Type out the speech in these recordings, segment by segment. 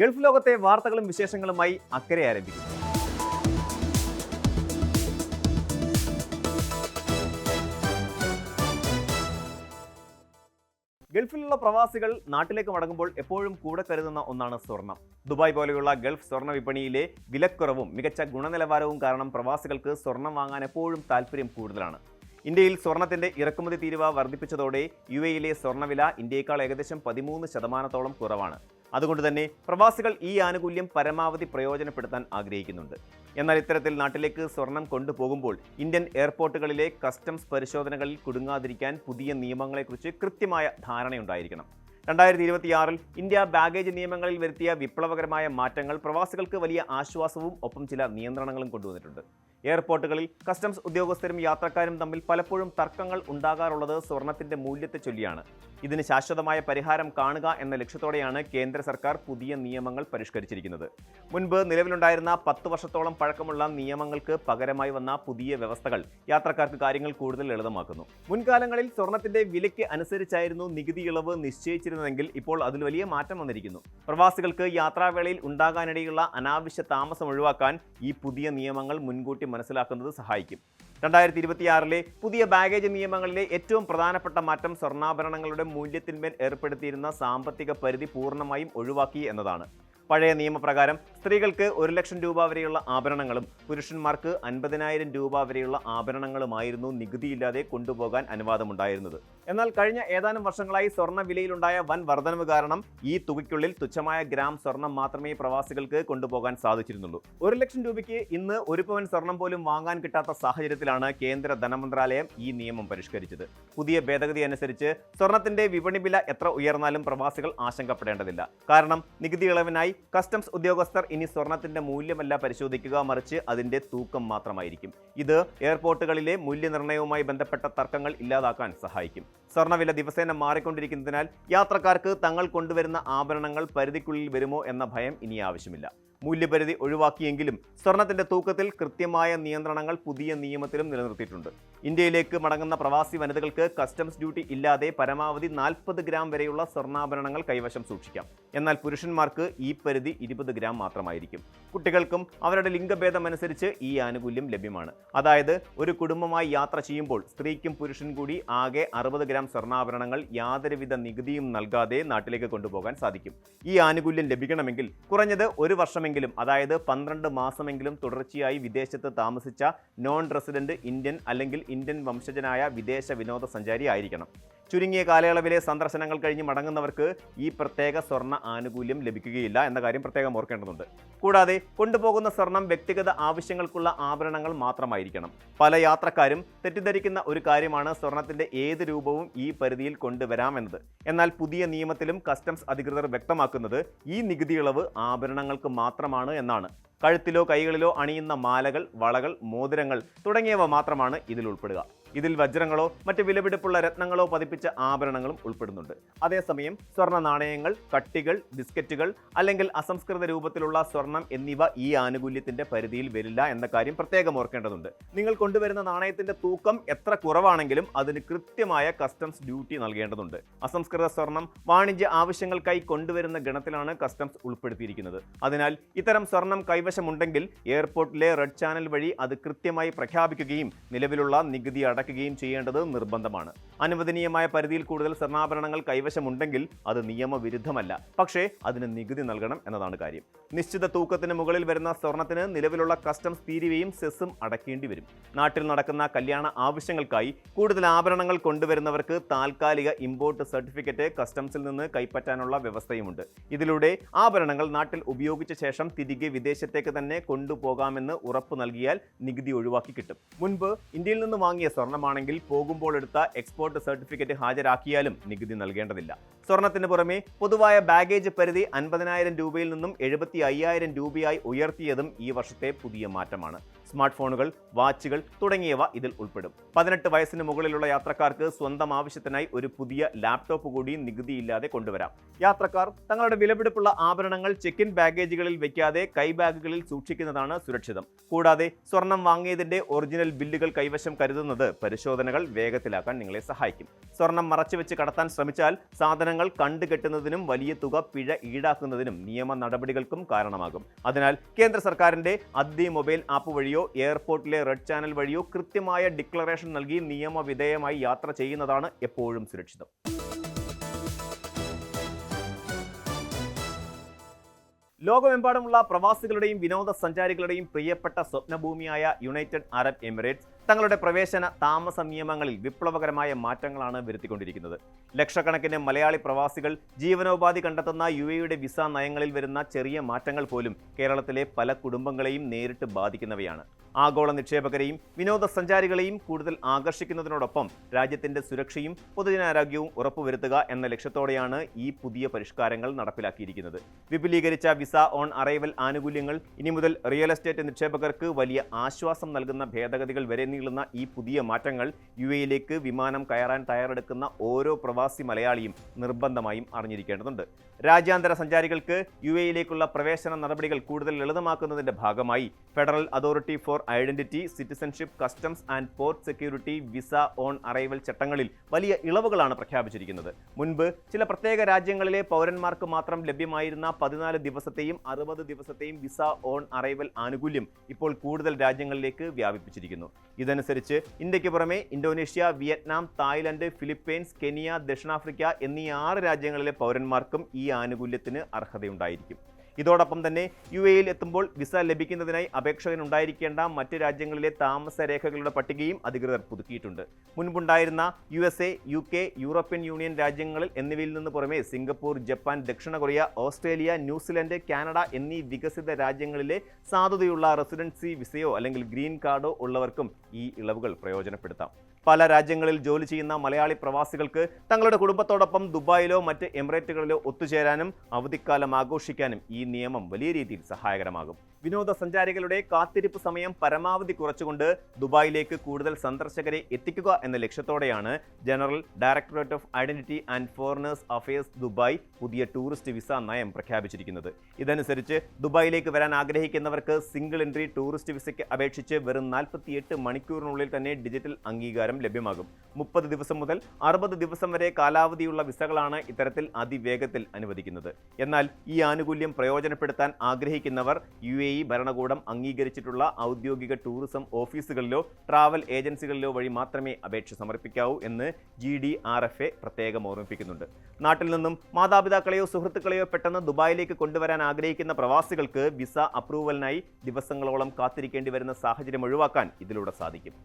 Gulf ലോകത്തെ വാർത്തകളും വിശേഷങ്ങളുമായി അക്കരെ ആരംഭിക്കുന്നു. ഗൾഫിലുള്ള പ്രവാസികൾ നാട്ടിലേക്ക് മടങ്ങുമ്പോൾ എപ്പോഴും കൂടെ കരുതുന്ന ഒന്നാണ് സ്വർണം. ദുബായ് പോലെയുള്ള ഗൾഫ് സ്വർണ്ണ വിപണിയിലെ വിലക്കുറവും മികച്ച ഗുണനിലവാരവും കാരണം പ്രവാസികൾക്ക് സ്വർണം വാങ്ങാൻ എപ്പോഴും താല്പര്യം കൂടുതലാണ്. ഇന്ത്യയിൽ സ്വർണത്തിന്റെ ഇറക്കുമതി തീരുവ വർദ്ധിപ്പിച്ചതോടെ യുഎഇയിലെ സ്വർണ്ണവില ഇന്ത്യയേക്കാൾ ഏകദേശം 13% കുറവാണ്. അതുകൊണ്ട് തന്നെ പ്രവാസികൾ ഈ ആനുകൂല്യം പരമാവധി പ്രയോജനപ്പെടുത്താൻ ആഗ്രഹിക്കുന്നുണ്ട്. എന്നാൽ ഇത്തരത്തിൽ നാട്ടിലേക്ക് സ്വർണം കൊണ്ടുപോകുമ്പോൾ ഇന്ത്യൻ എയർപോർട്ടുകളിലെ കസ്റ്റംസ് പരിശോധനകളിൽ കുടുങ്ങാതിരിക്കാൻ പുതിയ നിയമങ്ങളെക്കുറിച്ച് കൃത്യമായ ധാരണയുണ്ടായിരിക്കണം. 2026-ൽ ഇന്ത്യ ബാഗേജ് നിയമങ്ങളിൽ വരുത്തിയ വിപ്ലവകരമായ മാറ്റങ്ങൾ പ്രവാസികൾക്ക് വലിയ ആശ്വാസവും ഒപ്പം ചില നിയന്ത്രണങ്ങളും കൊണ്ടുവന്നിട്ടുണ്ട്. എയർപോർട്ടുകളിൽ കസ്റ്റംസ് ഉദ്യോഗസ്ഥരും യാത്രക്കാരും തമ്മിൽ പലപ്പോഴും തർക്കങ്ങൾ ഉണ്ടാകാറുള്ളത് സ്വർണത്തിന്റെ മൂല്യത്തെ ചൊല്ലിയാണ്. ഇതിന് ശാശ്വതമായ പരിഹാരം കാണുക എന്ന ലക്ഷ്യത്തോടെയാണ് കേന്ദ്ര സർക്കാർ പുതിയ നിയമങ്ങൾ പരിഷ്കരിച്ചിരിക്കുന്നത്. മുൻപ് നിലവിലുണ്ടായിരുന്ന 10 വർഷത്തോളം പഴക്കമുള്ള നിയമങ്ങൾക്ക് പകരമായി വന്ന പുതിയ വ്യവസ്ഥകൾ യാത്രക്കാർക്ക് കാര്യങ്ങൾ കൂടുതൽ ലളിതമാക്കുന്നു. മുൻകാലങ്ങളിൽ സ്വർണത്തിന്റെ വിലയ്ക്ക് അനുസരിച്ചായിരുന്നു നികുതി ഇളവ് നിശ്ചയിച്ചിരുന്നതെങ്കിൽ ഇപ്പോൾ അതിൽ വലിയ മാറ്റം വന്നിരിക്കുന്നു. പ്രവാസികൾക്ക് യാത്രാവേളയിൽ ഉണ്ടാകാനിടയുള്ള അനാവശ്യ താമസം ഒഴിവാക്കാൻ ഈ പുതിയ നിയമങ്ങൾ മുൻകൂട്ടി മനസ്സിലാക്കുന്നത് സഹായിക്കും. 2026-ലെ പുതിയ ബാഗേജ് നിയമങ്ങളിലെ ഏറ്റവും പ്രധാനപ്പെട്ട മാറ്റം സ്വർണ്ണാഭരണങ്ങളുടെ മൂല്യത്തിന്മേൽ ഏർപ്പെടുത്തിയിരുന്ന സാമ്പത്തിക പരിധി പൂർണ്ണമായും ഒഴിവാക്കി എന്നതാണ്. പഴയ നിയമപ്രകാരം സ്ത്രീകൾക്ക് 1 ലക്ഷം രൂപ വരെയുള്ള ആഭരണങ്ങളും പുരുഷന്മാർക്ക് 50,000 രൂപ വരെയുള്ള ആഭരണങ്ങളുമായിരുന്നു നികുതിയില്ലാതെ കൊണ്ടുപോകാൻ അനുവാദമുണ്ടായിരുന്നത്. എന്നാൽ കഴിഞ്ഞ ഏതാനും വർഷങ്ങളായി സ്വർണ്ണ വിലയിലുണ്ടായ വൻ വർധനവ് കാരണം ഈ തുകയ്ക്കുള്ളിൽ തുച്ഛമായ ഗ്രാം സ്വർണം മാത്രമേ പ്രവാസികൾക്ക് കൊണ്ടുപോകാൻ സാധിച്ചിരുന്നുള്ളൂ. 1 ലക്ഷം രൂപയ്ക്ക് ഇന്ന് 1 പവൻ സ്വർണം പോലും വാങ്ങാൻ കിട്ടാത്ത സാഹചര്യത്തിലാണ് കേന്ദ്ര ധനമന്ത്രാലയം ഈ നിയമം പരിഷ്കരിച്ചത്. പുതിയ ഭേദഗതി അനുസരിച്ച് സ്വർണത്തിന്റെ വിപണി വില എത്ര ഉയർന്നാലും പ്രവാസികൾ ആശങ്കപ്പെടേണ്ടതില്ല. കാരണം നികുതി ഇളവിനായി കസ്റ്റംസ് ഉദ്യോഗസ്ഥർ ഇനി സ്വർണത്തിന്റെ മൂല്യമല്ല പരിശോധിക്കുക, മറിച്ച് അതിന്റെ തൂക്കം മാത്രമായിരിക്കും. ഇത് എയർപോർട്ടുകളിലെ മൂല്യനിർണ്ണയവുമായി ബന്ധപ്പെട്ട തർക്കങ്ങൾ ഇല്ലാതാക്കാൻ സഹായിക്കും. സ്വർണ്ണവില ദിവസേന മാറിക്കൊണ്ടിരിക്കുന്നതിനാൽ യാത്രക്കാർക്ക് തങ്ങൾ കൊണ്ടുവരുന്ന ആഭരണങ്ങൾ പരിധിക്കുള്ളിൽ വരുമോ എന്ന ഭയം ഇനി ആവശ്യമില്ല. മൂല്യപരിധി ഒഴിവാക്കിയെങ്കിലും സ്വർണത്തിന്റെ തൂക്കത്തിൽ കൃത്യമായ നിയന്ത്രണങ്ങൾ പുതിയ നിയമത്തിലും നിലനിർത്തിയിട്ടുണ്ട്. ഇന്ത്യയിലേക്ക് മടങ്ങുന്ന പ്രവാസി വനിതകൾക്ക് കസ്റ്റംസ് ഡ്യൂട്ടി ഇല്ലാതെ പരമാവധി 40 ഗ്രാം വരെയുള്ള സ്വർണ്ണാഭരണങ്ങൾ കൈവശം സൂക്ഷിക്കാം. എന്നാൽ പുരുഷന്മാർക്ക് ഈ പരിധി 20 ഗ്രാം മാത്രമായിരിക്കും. കുട്ടികൾക്കും അവരുടെ ലിംഗഭേദമനുസരിച്ച് ഈ ആനുകൂല്യം ലഭ്യമാണ്. അതായത് ഒരു കുടുംബമായി യാത്ര ചെയ്യുമ്പോൾ സ്ത്രീക്കും പുരുഷനും കൂടി ആകെ 60 ഗ്രാം സ്വർണ്ണാഭരണങ്ങൾ യാതൊരുവിധ നികുതിയും നൽകാതെ നാട്ടിലേക്ക് കൊണ്ടുപോകാൻ സാധിക്കും. ഈ ആനുകൂല്യം ലഭിക്കണമെങ്കിൽ കുറഞ്ഞത് 1 വർഷം അതായത് 12 മാസമെങ്കിലും തുടർച്ചയായി വിദേശത്ത് താമസിച്ച നോൺ റെസിഡന്റ് ഇന്ത്യൻ അല്ലെങ്കിൽ ഇന്ത്യൻ വംശജനായ വിദേശ വിനോദസഞ്ചാരി ആയിരിക്കണം. ചുരുങ്ങിയ കാലയളവിലെ സന്ദർശനങ്ങൾ കഴിഞ്ഞ് മടങ്ങുന്നവർക്ക് ഈ പ്രത്യേക സ്വർണ്ണ ആനുകൂല്യം ലഭിക്കുകയില്ല എന്ന കാര്യം പ്രത്യേകം ഓർക്കേണ്ടതുണ്ട്. കൂടാതെ കൊണ്ടുപോകുന്ന സ്വർണം വ്യക്തിഗത ആവശ്യങ്ങൾക്കുള്ള ആഭരണങ്ങൾ മാത്രമായിരിക്കണം. പല യാത്രക്കാരും തെറ്റിദ്ധരിക്കുന്ന ഒരു കാര്യമാണ് സ്വർണത്തിന്റെ ഏത് രൂപവും ഈ പരിധിയിൽ കൊണ്ടുവരാമെന്നത്. എന്നാൽ പുതിയ നിയമത്തിലും കസ്റ്റംസ് അധികൃതർ വ്യക്തമാക്കുന്നത് ഈ നികുതി ഇളവ് ആഭരണങ്ങൾക്ക് മാത്രമാണ് എന്നാണ്. കഴുത്തിലോ കൈകളിലോ അണിയുന്ന മാലകൾ, വളകൾ, മോതിരങ്ങൾ തുടങ്ങിയവ മാത്രമാണ് ഇതിൽ ഉൾപ്പെടുക. ഇതിൽ വജ്രങ്ങളോ മറ്റ് വിലപിടിപ്പുള്ള രത്നങ്ങളോ പതിപ്പിച്ച ആഭരണങ്ങളും ഉൾപ്പെടുന്നുണ്ട്. അതേസമയം സ്വർണ്ണ നാണയങ്ങൾ, കട്ടികൾ, ബിസ്ക്കറ്റുകൾ അല്ലെങ്കിൽ അസംസ്കൃത രൂപത്തിലുള്ള സ്വർണം എന്നിവ ഈ ആനുകൂല്യത്തിന്റെ പരിധിയിൽ വരില്ല എന്ന കാര്യം പ്രത്യേകം ഓർക്കേണ്ടതുണ്ട്. നിങ്ങൾ കൊണ്ടുവരുന്ന നാണയത്തിന്റെ തൂക്കം എത്ര കുറവാണെങ്കിലും അതിന് കൃത്യമായ കസ്റ്റംസ് ഡ്യൂട്ടി നൽകേണ്ടതുണ്ട്. അസംസ്കൃത സ്വർണം വാണിജ്യ ആവശ്യങ്ങൾക്കായി കൊണ്ടുവരുന്ന ഗണത്തിലാണ് കസ്റ്റംസ് ഉൾപ്പെടുത്തിയിരിക്കുന്നത്. അതിനാൽ ഇത്തരം സ്വർണം കൈവശമുണ്ടെങ്കിൽ എയർപോർട്ടിലെ റെഡ് ചാനൽ വഴി അത് കൃത്യമായി പ്രഖ്യാപിക്കുകയും നിലവിലുള്ള നികുതി അടയ്ക്കുകയും ചെയ്യേണ്ടത് നിർബന്ധമാണ്. അനുവദനീയമായ പരിധിയിൽ കൂടുതൽ സ്വർണ്ണാഭരണങ്ങൾ കൈവശമുണ്ടെങ്കിൽ അത് നിയമവിരുദ്ധമല്ല, പക്ഷേ അതിന് നികുതി നൽകണം എന്നതാണ് കാര്യം. നിശ്ചിത തൂക്കത്തിന് മുകളിൽ വരുന്ന സ്വർണത്തിന് നിലവിലുള്ള കസ്റ്റംസ് തീരുവയും സെസ്സും അടയ്ക്കേണ്ടി വരും. നാട്ടിൽ നടക്കുന്ന കല്യാണ ആവശ്യങ്ങൾക്കായി കൂടുതൽ ആഭരണങ്ങൾ കൊണ്ടുവരുന്നവർക്ക് താൽക്കാലിക ഇമ്പോർട്ട് സർട്ടിഫിക്കറ്റ് കസ്റ്റംസിൽ നിന്ന് കൈപ്പറ്റാനുള്ള വ്യവസ്ഥയുമുണ്ട്. ഇതിലൂടെ ആഭരണങ്ങൾ നാട്ടിൽ ഉപയോഗിച്ച ശേഷം തിരികെ വിദേശത്തേക്ക് തന്നെ കൊണ്ടുപോകാമെന്ന് ഉറപ്പ് നൽകിയാൽ നികുതി ഒഴിവാക്കി കിട്ടും. മുൻപ് ഇന്ത്യയിൽ നിന്ന് വാങ്ങിയ സ്വർണ്ണമാണെങ്കിൽ പോകുമ്പോൾ എടുത്ത എക്സ്പോർട്ട് സർട്ടിഫിക്കറ്റ് ഹാജരാക്കിയാലും നികുതി നൽകേണ്ടതില്ല. സ്വർണത്തിന് പുറമെ പൊതുവായ ബാഗേജ് പരിധി 50,000 രൂപയിൽ നിന്നും 75,000 രൂപയായി ഉയർത്തിയതും ഈ വർഷത്തെ പുതിയ മാറ്റമാണ്. സ്മാർട്ട് ഫോണുകൾ, വാച്ചുകൾ തുടങ്ങിയവ ഇതിൽ ഉൾപ്പെടും. 18 വയസ്സിന് മുകളിലുള്ള യാത്രക്കാർക്ക് സ്വന്തം ആവശ്യത്തിനായി ഒരു പുതിയ ലാപ്ടോപ്പ് കൂടി നികുതിയില്ലാതെ കൊണ്ടുവരാം. യാത്രക്കാർ തങ്ങളുടെ വിലപിടിപ്പുള്ള ആഭരണങ്ങൾ ചെക്ക് ഇൻ ബാഗേജുകളിൽ വയ്ക്കാതെ കൈബാഗുകളിൽ സൂക്ഷിക്കുന്നതാണ് സുരക്ഷിതം. കൂടാതെ സ്വർണം വാങ്ങിയതിന്റെ ഒറിജിനൽ ബില്ലുകൾ കൈവശം കരുതുന്നത് പരിശോധനകൾ വേഗത്തിലാക്കാൻ നിങ്ങളെ സഹായിക്കും. സ്വർണം മറച്ചുവെച്ച് കടത്താൻ ശ്രമിച്ചാൽ സാധനങ്ങൾ കണ്ടുകെട്ടുന്നതിനും വലിയ തുക പിഴ ഈടാക്കുന്നതിനും നിയമ നടപടികൾക്കും കാരണമാകും. അതിനാൽ കേന്ദ്ര സർക്കാരിന്റെ അദ്ദി മൊബൈൽ ആപ്പ് വഴിയോ എയർപോർട്ടിലെ റെഡ് ചാനൽ വഴിയോ കൃത്യമായ ഡിക്ലറേഷൻ നൽകി നിയമവിധേയമായി യാത്ര ചെയ്യുന്നതാണ് എപ്പോഴും സുരക്ഷിതം. ലോകമെമ്പാടുമുള്ള പ്രവാസികളുടെയും വിനോദസഞ്ചാരികളുടെയും പ്രിയപ്പെട്ട സ്വപ്നഭൂമിയായ യുണൈറ്റഡ് അറബ് എമിറേറ്റ്സ് തങ്ങളുടെ പ്രവേശന താമസ നിയമങ്ങളിൽ വിപ്ലവകരമായ മാറ്റങ്ങളാണ് വരുത്തിക്കൊണ്ടിരിക്കുന്നത്. ലക്ഷക്കണക്കിന് മലയാളി പ്രവാസികൾ ജീവനോപാധി കണ്ടെത്തുന്ന UAEയുടെ വിസ നയങ്ങളിൽ വരുന്ന ചെറിയ മാറ്റങ്ങൾ പോലും കേരളത്തിലെ പല കുടുംബങ്ങളെയും നേരിട്ട് ബാധിക്കുന്നവയാണ്. ആഗോള നിക്ഷേപകരെയും വിനോദസഞ്ചാരികളെയും കൂടുതൽ ആകർഷിക്കുന്നതിനോടൊപ്പം രാജ്യത്തിന്റെ സുരക്ഷയും പൊതുജനാരോഗ്യവും ഉറപ്പുവരുത്തുക എന്ന ലക്ഷ്യത്തോടെയാണ് ഈ പുതിയ പരിഷ്കാരങ്ങൾ നടപ്പിലാക്കിയിരിക്കുന്നത്. വിപുലീകരിച്ച വിസ ഓൺ അറൈവൽ ആനുകൂല്യങ്ങൾ, ഇനി മുതൽ റിയൽ എസ്റ്റേറ്റ് നിക്ഷേപകർക്ക് വലിയ ആശ്വാസം നൽകുന്ന ഭേദഗതികൾ വരെ നീളുന്ന ഈ പുതിയ മാറ്റങ്ങൾ UAEയിലേക്ക് വിമാനം കയറാൻ തയ്യാറെടുക്കുന്ന ഓരോ പ്രവാസി മലയാളിയും നിർബന്ധമായും അറിഞ്ഞിരിക്കേണ്ടതുണ്ട്. രാജ്യാന്തര സഞ്ചാരികൾക്ക് UAEയിലേക്കുള്ള പ്രവേശന നടപടികൾ കൂടുതൽ ലളിതമാക്കുന്നതിന്റെ ഭാഗമായി federal authority four identity, citizenship, customs and port security, visa on arrival ചട്ടങ്ങളിൽ വലിയ ഇളവുകളാണ് പ്രഖ്യാപിച്ചിരിക്കുന്നത്. മുൻപ് ചില പ്രത്യേക രാജ്യങ്ങളിലെ പൗരന്മാർക്ക് മാത്രം ലഭ്യമായിരുന്ന 14 ദിവസത്തെയും 60 ദിവസത്തെയും വിസ ഓൺ അറൈവൽ ആനുകൂല്യം ഇപ്പോൾ കൂടുതൽ രാജ്യങ്ങളിലേക്ക് വ്യാപിപ്പിച്ചിരിക്കുന്നു. ഇതനുസരിച്ച് ഇന്ത്യക്ക് പുറമെ Indonesia, Vietnam, Thailand, Philippines, Kenya, ദക്ഷിണാഫ്രിക്ക എന്നീ 6 രാജ്യങ്ങളിലെ പൗരന്മാർക്കും ഈ ആനുകൂല്യത്തിന് അർഹതയുണ്ടായിരിക്കും. ഇതോടൊപ്പം തന്നെ UAEയിൽ എത്തുമ്പോൾ വിസ ലഭിക്കുന്നതിനായി അപേക്ഷകനുണ്ടായിരിക്കേണ്ട മറ്റ് രാജ്യങ്ങളിലെ താമസ രേഖകളുടെ പട്ടികയും അധികൃതർ പുതുക്കിയിട്ടുണ്ട്. മുൻപുണ്ടായിരുന്ന USA, UK, യൂറോപ്യൻ യൂണിയൻ രാജ്യങ്ങളിൽ എന്നിവയിൽ നിന്ന് പുറമെ സിംഗപ്പൂർ, ജപ്പാൻ, ദക്ഷിണ കൊറിയ, ഓസ്ട്രേലിയ, ന്യൂസിലൻഡ്, കാനഡ എന്നീ വികസിത രാജ്യങ്ങളിലെ സാധുതയുള്ള റെസിഡൻസി വിസയോ അല്ലെങ്കിൽ ഗ്രീൻ കാർഡോ ഉള്ളവർക്കും ഈ ഇളവുകൾ പ്രയോജനപ്പെടുത്താം. പല രാജ്യങ്ങളിൽ ജോലി ചെയ്യുന്ന മലയാളി പ്രവാസികൾക്ക് തങ്ങളുടെ കുടുംബത്തോടൊപ്പം ദുബായിലോ മറ്റ് എമിറേറ്റുകളിലോ ഒത്തുചേരാനും അവധിക്കാലം ആഘോഷിക്കാനും ഈ നിയമം വലിയ രീതിയിൽ സഹായകരമാകും. വിനോദസഞ്ചാരികളുടെ കാത്തിരിപ്പ് സമയം പരമാവധി കുറച്ചുകൊണ്ട് ദുബായിലേക്ക് കൂടുതൽ സന്ദർശകരെ എത്തിക്കുക എന്ന ലക്ഷ്യത്തോടെയാണ് general directorate of identity and foreigners affairs Dubai പുതിയ ടൂറിസ്റ്റ് വിസ നയം പ്രഖ്യാപിച്ചിരിക്കുന്നത്. ഇതനുസരിച്ച് ദുബായിലേക്ക് വരാൻ ആഗ്രഹിക്കുന്നവർക്ക് സിംഗിൾ എൻട്രി ടൂറിസ്റ്റ് വിസയ്ക്ക് അപേക്ഷിച്ച് വെറും 48 മണിക്കൂറിനുള്ളിൽ തന്നെ ഡിജിറ്റൽ അംഗീകാരം ലഭ്യമാകും. 30 ദിവസം മുതൽ 60 ദിവസം വരെ കാലാവധിയുള്ള വിസകളാണ് ഇത്തരത്തിൽ അതിവേഗത്തിൽ അനുവദിക്കുന്നത്. എന്നാൽ ഈ ആനുകൂല്യം പ്രയോജനപ്പെടുത്താൻ ആഗ്രഹിക്കുന്നവർ UAE ഭരണകൂടം അംഗീകരിച്ചിട്ടുള്ള ഔദ്യോഗിക ടൂറിസം ഓഫീസുകളിലോ ട്രാവൽ ഏജൻസികളിലോ വഴി മാത്രമേ അപേക്ഷ സമർപ്പിക്കാവൂ എന്ന് GDRFA പ്രത്യേകം ഓർമ്മിപ്പിക്കുന്നുണ്ട്. നാട്ടിൽ നിന്നും മാതാപിതാക്കളെയോ സുഹൃത്തുക്കളെയോ പെട്ടെന്ന് ദുബായിലേക്ക് കൊണ്ടുവരാൻ ആഗ്രഹിക്കുന്ന പ്രവാസികൾക്ക് വിസ അപ്രൂവലിനായി ദിവസങ്ങളോളം കാത്തിരിക്കേണ്ടി വരുന്ന സാഹചര്യം ഒഴിവാക്കാൻ ഇതിലൂടെ സാധിക്കും.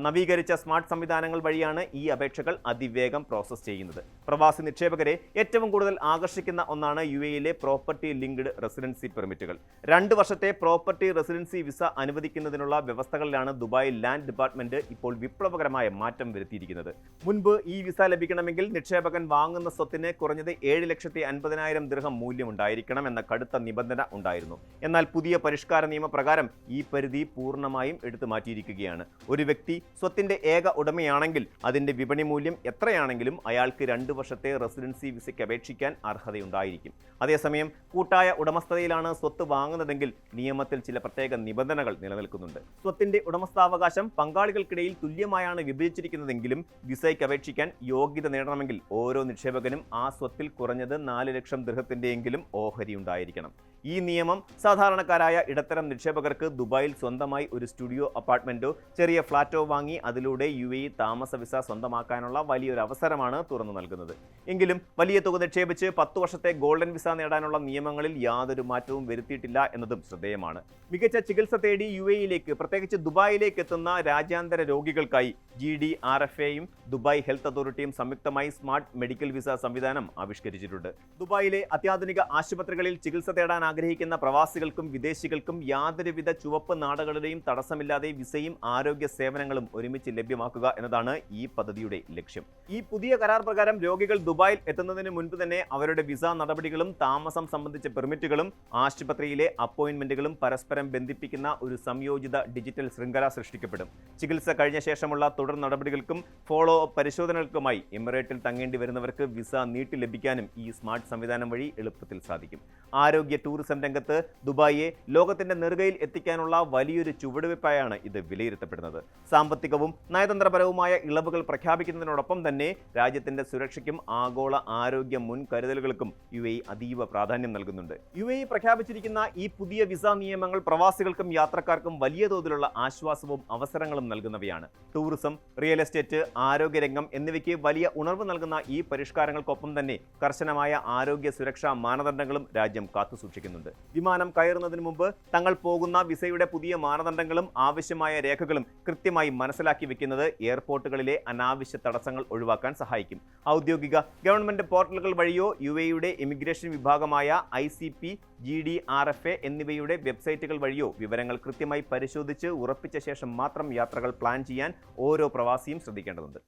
നവീകരിച്ച സ്മാർട്ട് സംവിധാനങ്ങൾ വഴിയാണ് ഈ അപേക്ഷകൾ അതിവേഗം പ്രോസസ് ചെയ്യുന്നത്. പ്രവാസി നിക്ഷേപകരെ ഏറ്റവും കൂടുതൽ ആകർഷിക്കുന്ന ഒന്നാണ് UAEയിലെ പ്രോപ്പർട്ടി ലിങ്ക്ഡ് റെസിഡൻസി പെർമിറ്റുകൾ. 2 വർഷത്തെ പ്രോപ്പർട്ടി റെസിഡൻസി വിസ അനുവദിക്കുന്നതിനുള്ള വ്യവസ്ഥകളിലാണ് ദുബായ് ലാൻഡ് ഡിപ്പാർട്ട്മെന്റ് ഇപ്പോൾ വിപ്ലവകരമായ മാറ്റം വരുത്തിയിരിക്കുന്നത്. മുൻപ് ഈ വിസ ലഭിക്കണമെങ്കിൽ നിക്ഷേപകൻ വാങ്ങുന്ന സ്വത്തിന് കുറഞ്ഞത് 7,50,000 ദിർഹം മൂല്യമുണ്ടായിരിക്കണം എന്ന കടുത്ത നിബന്ധന ഉണ്ടായിരുന്നു. എന്നാൽ പുതിയ പരിഷ്കാര നിയമപ്രകാരം ഈ പരിധി പൂർണ്ണമായും എടുത്തു മാറ്റിയിരിക്കുകയാണ്. ഒരു വ്യക്തി സ്വത്തിന്റെ ഏക ഉടമയാണെങ്കിൽ അതിന്റെ വിപണി മൂല്യം എത്രയാണെങ്കിലും അയാൾക്ക് 2 വർഷത്തെ റെസിഡൻസി വിസയ്ക്ക് അപേക്ഷിക്കാൻ അർഹതയുണ്ടായിരിക്കും. അതേസമയം കൂട്ടായ ഉടമസ്ഥതയിലാണ് സ്വത്ത് വാങ്ങുന്നതെങ്കിൽ നിയമത്തിൽ ചില പ്രത്യേക നിബന്ധനകൾ നിലനിൽക്കുന്നുണ്ട്. സ്വത്തിന്റെ ഉടമസ്ഥാവകാശം പങ്കാളികൾക്കിടയിൽ തുല്യമായാണ് വിഭജിച്ചിരിക്കുന്നതെങ്കിലും വിസയ്ക്ക് അപേക്ഷിക്കാൻ യോഗ്യത നേടണമെങ്കിൽ ഓരോ നിക്ഷേപകനും ആ സ്വത്തിൽ കുറഞ്ഞത് 4 ലക്ഷം ദിർഹത്തിന്റെയെങ്കിലും ഓഹരി ഉണ്ടായിരിക്കണം. ഈ നിയമം സാധാരണക്കാരായ ഇടത്തരം നിക്ഷേപകർക്ക് ദുബായിൽ സ്വന്തമായി ഒരു സ്റ്റുഡിയോ അപ്പാർട്ട്മെന്റോ ചെറിയ ഫ്ളാറ്റോ വാങ്ങി അതിലൂടെ UAE താമസ വിസ സ്വന്തമാക്കാനുള്ള വലിയൊരു അവസരമാണ് തുറന്നു നൽകുന്നത്. എങ്കിലും വലിയ തുക നിക്ഷേപിച്ച് 10 വർഷത്തെ ഗോൾഡൻ വിസ നേടാനുള്ള നിയമങ്ങളിൽ യാതൊരു മാറ്റവും വരുത്തിയിട്ടില്ല എന്നതും ശ്രദ്ധേയമാണ്. മികച്ച ചികിത്സ തേടി UAEയിലേക്ക്, പ്രത്യേകിച്ച് ദുബായിലേക്ക് എത്തുന്ന രാജ്യാന്തര രോഗികൾക്കായി GDRFAയും ദുബായ് ഹെൽത്ത് അതോറിറ്റിയും സംയുക്തമായി സ്മാർട്ട് മെഡിക്കൽ വിസ സംവിധാനം ആവിഷ്കരിച്ചിട്ടുണ്ട്. ദുബായിലെ അത്യാധുനിക ആശുപത്രികളിൽ ചികിത്സ തേടാൻ ആഗ്രഹിക്കുന്ന പ്രവാസികൾക്കും വിദേശികൾക്കും യാതൊരുവിധ ചുവപ്പ് നാടകളുടെയും തടസ്സമില്ലാതെ വിസയും ആരോഗ്യ സേവനങ്ങളും സേവനങ്ങളും ഒരുമിച്ച് ലഭ്യമാക്കുക എന്നതാണ് ഈ പദ്ധതിയുടെ ലക്ഷ്യം. ഈ പുതിയ കരാർ പ്രകാരം രോഗികൾ ദുബായിൽ എത്തുന്നതിന് മുൻപ് തന്നെ അവരുടെ വിസ നടപടികളും താമസം സംബന്ധിച്ച പെർമിറ്റുകളും ആശുപത്രിയിലെ അപ്പോയിന്റ്മെന്റുകളും പരസ്പരം ബന്ധിപ്പിക്കുന്ന ഒരു സംയോജിത ഡിജിറ്റൽ ശൃംഖല സൃഷ്ടിക്കപ്പെടും. ചികിത്സ കഴിഞ്ഞ ശേഷമുള്ള തുടർ നടപടികൾക്കും ഫോളോ അപ്പ് പരിശോധനകൾക്കുമായി എമിറേറ്റിൽ തങ്ങേണ്ടി വരുന്നവർക്ക് വിസ നീട്ടി ലഭിക്കാനും ഈ സ്മാർട്ട് സംവിധാനം വഴി എളുപ്പത്തിൽ സാധിക്കും. ആരോഗ്യ ടൂറിസം രംഗത്ത് ദുബായിയെ ലോകത്തിന്റെ നെറുകയിൽ എത്തിക്കാനുള്ള വലിയൊരു ചുവടുവയ്പായാണ് ഇത് വിലയിരുത്തപ്പെടുന്നത്. സാമ്പത്തികവും നയതന്ത്രപരവുമായ ഇളവുകൾ പ്രഖ്യാപിക്കുന്നതിനോടൊപ്പം തന്നെ രാജ്യത്തിന്റെ സുരക്ഷയ്ക്കും ആഗോള ആരോഗ്യ മുൻകരുതലുകൾക്കും UAE അതീവ പ്രാധാന്യം നൽകുന്നുണ്ട്. UAE പ്രഖ്യാപിച്ചിരിക്കുന്ന ഈ പുതിയ വിസ നിയമങ്ങൾ പ്രവാസികൾക്കും യാത്രക്കാർക്കും വലിയ തോതിലുള്ള ആശ്വാസവും അവസരങ്ങളും നൽകുന്നവയാണ്. ടൂറിസം, റിയൽ എസ്റ്റേറ്റ്, ആരോഗ്യരംഗം എന്നിവയ്ക്ക് വലിയ ഉണർവ് നൽകുന്ന ഈ പരിഷ്കാരങ്ങൾക്കൊപ്പം തന്നെ കർശനമായ ആരോഗ്യ സുരക്ഷാ മാനദണ്ഡങ്ങളും രാജ്യം കാത്തുസൂക്ഷിക്കുന്നുണ്ട്. വിമാനം കയറുന്നതിന് മുമ്പ് തങ്ങൾ പോകുന്ന വിസയുടെ പുതിയ മാനദണ്ഡങ്ങളും ആവശ്യമായ രേഖകളും കൃത്യമായി മനസ്സിലാക്കി വെക്കുന്നത് എയർപോർട്ടുകളിലെ അനാവശ്യ തടസ്സങ്ങൾ ഒഴിവാക്കാൻ സഹായിക്കും. ഔദ്യോഗിക ഗവൺമെന്റ് പോർട്ടലുകൾ വഴിയോ UAEയുടെ ഇമിഗ്രേഷൻ വിഭാഗമായ ICP, GDRFA എന്നിവയുടെ വെബ്സൈറ്റുകൾ വഴിയോ വിവരങ്ങൾ കൃത്യമായി പരിശോധിച്ച് ഉറപ്പിച്ച ശേഷം മാത്രം യാത്രകൾ പ്ലാൻ ചെയ്യാൻ ഓരോ പ്രവാസിയും ശ്രദ്ധിക്കേണ്ടതുണ്ട്.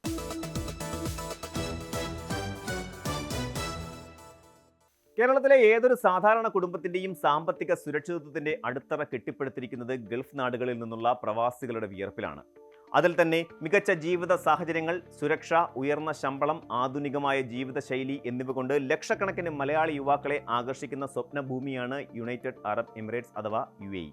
കേരളത്തിലെ ഏതൊരു സാധാരണ കുടുംബത്തിന്റെയും സാമ്പത്തിക സുരക്ഷിതത്വത്തിന്റെ അടിത്തറ കെട്ടിപ്പടുത്തിരിക്കുന്നത് ഗൾഫ് നാടുകളിൽ നിന്നുള്ള പ്രവാസികളുടെ വിയർപ്പിലാണ്. അതിൽ തന്നെ മികച്ച ജീവിത സാഹചര്യങ്ങൾ, സുരക്ഷ, ഉയർന്ന ശമ്പളം, ആധുനികമായ ജീവിതശൈലി എന്നിവ കൊണ്ട് ലക്ഷക്കണക്കിന് മലയാളി യുവാക്കളെ ആകർഷിക്കുന്ന സ്വപ്നഭൂമിയാണ് യുണൈറ്റഡ് അറബ് എമിറേറ്റ്സ് അഥവാ UAE.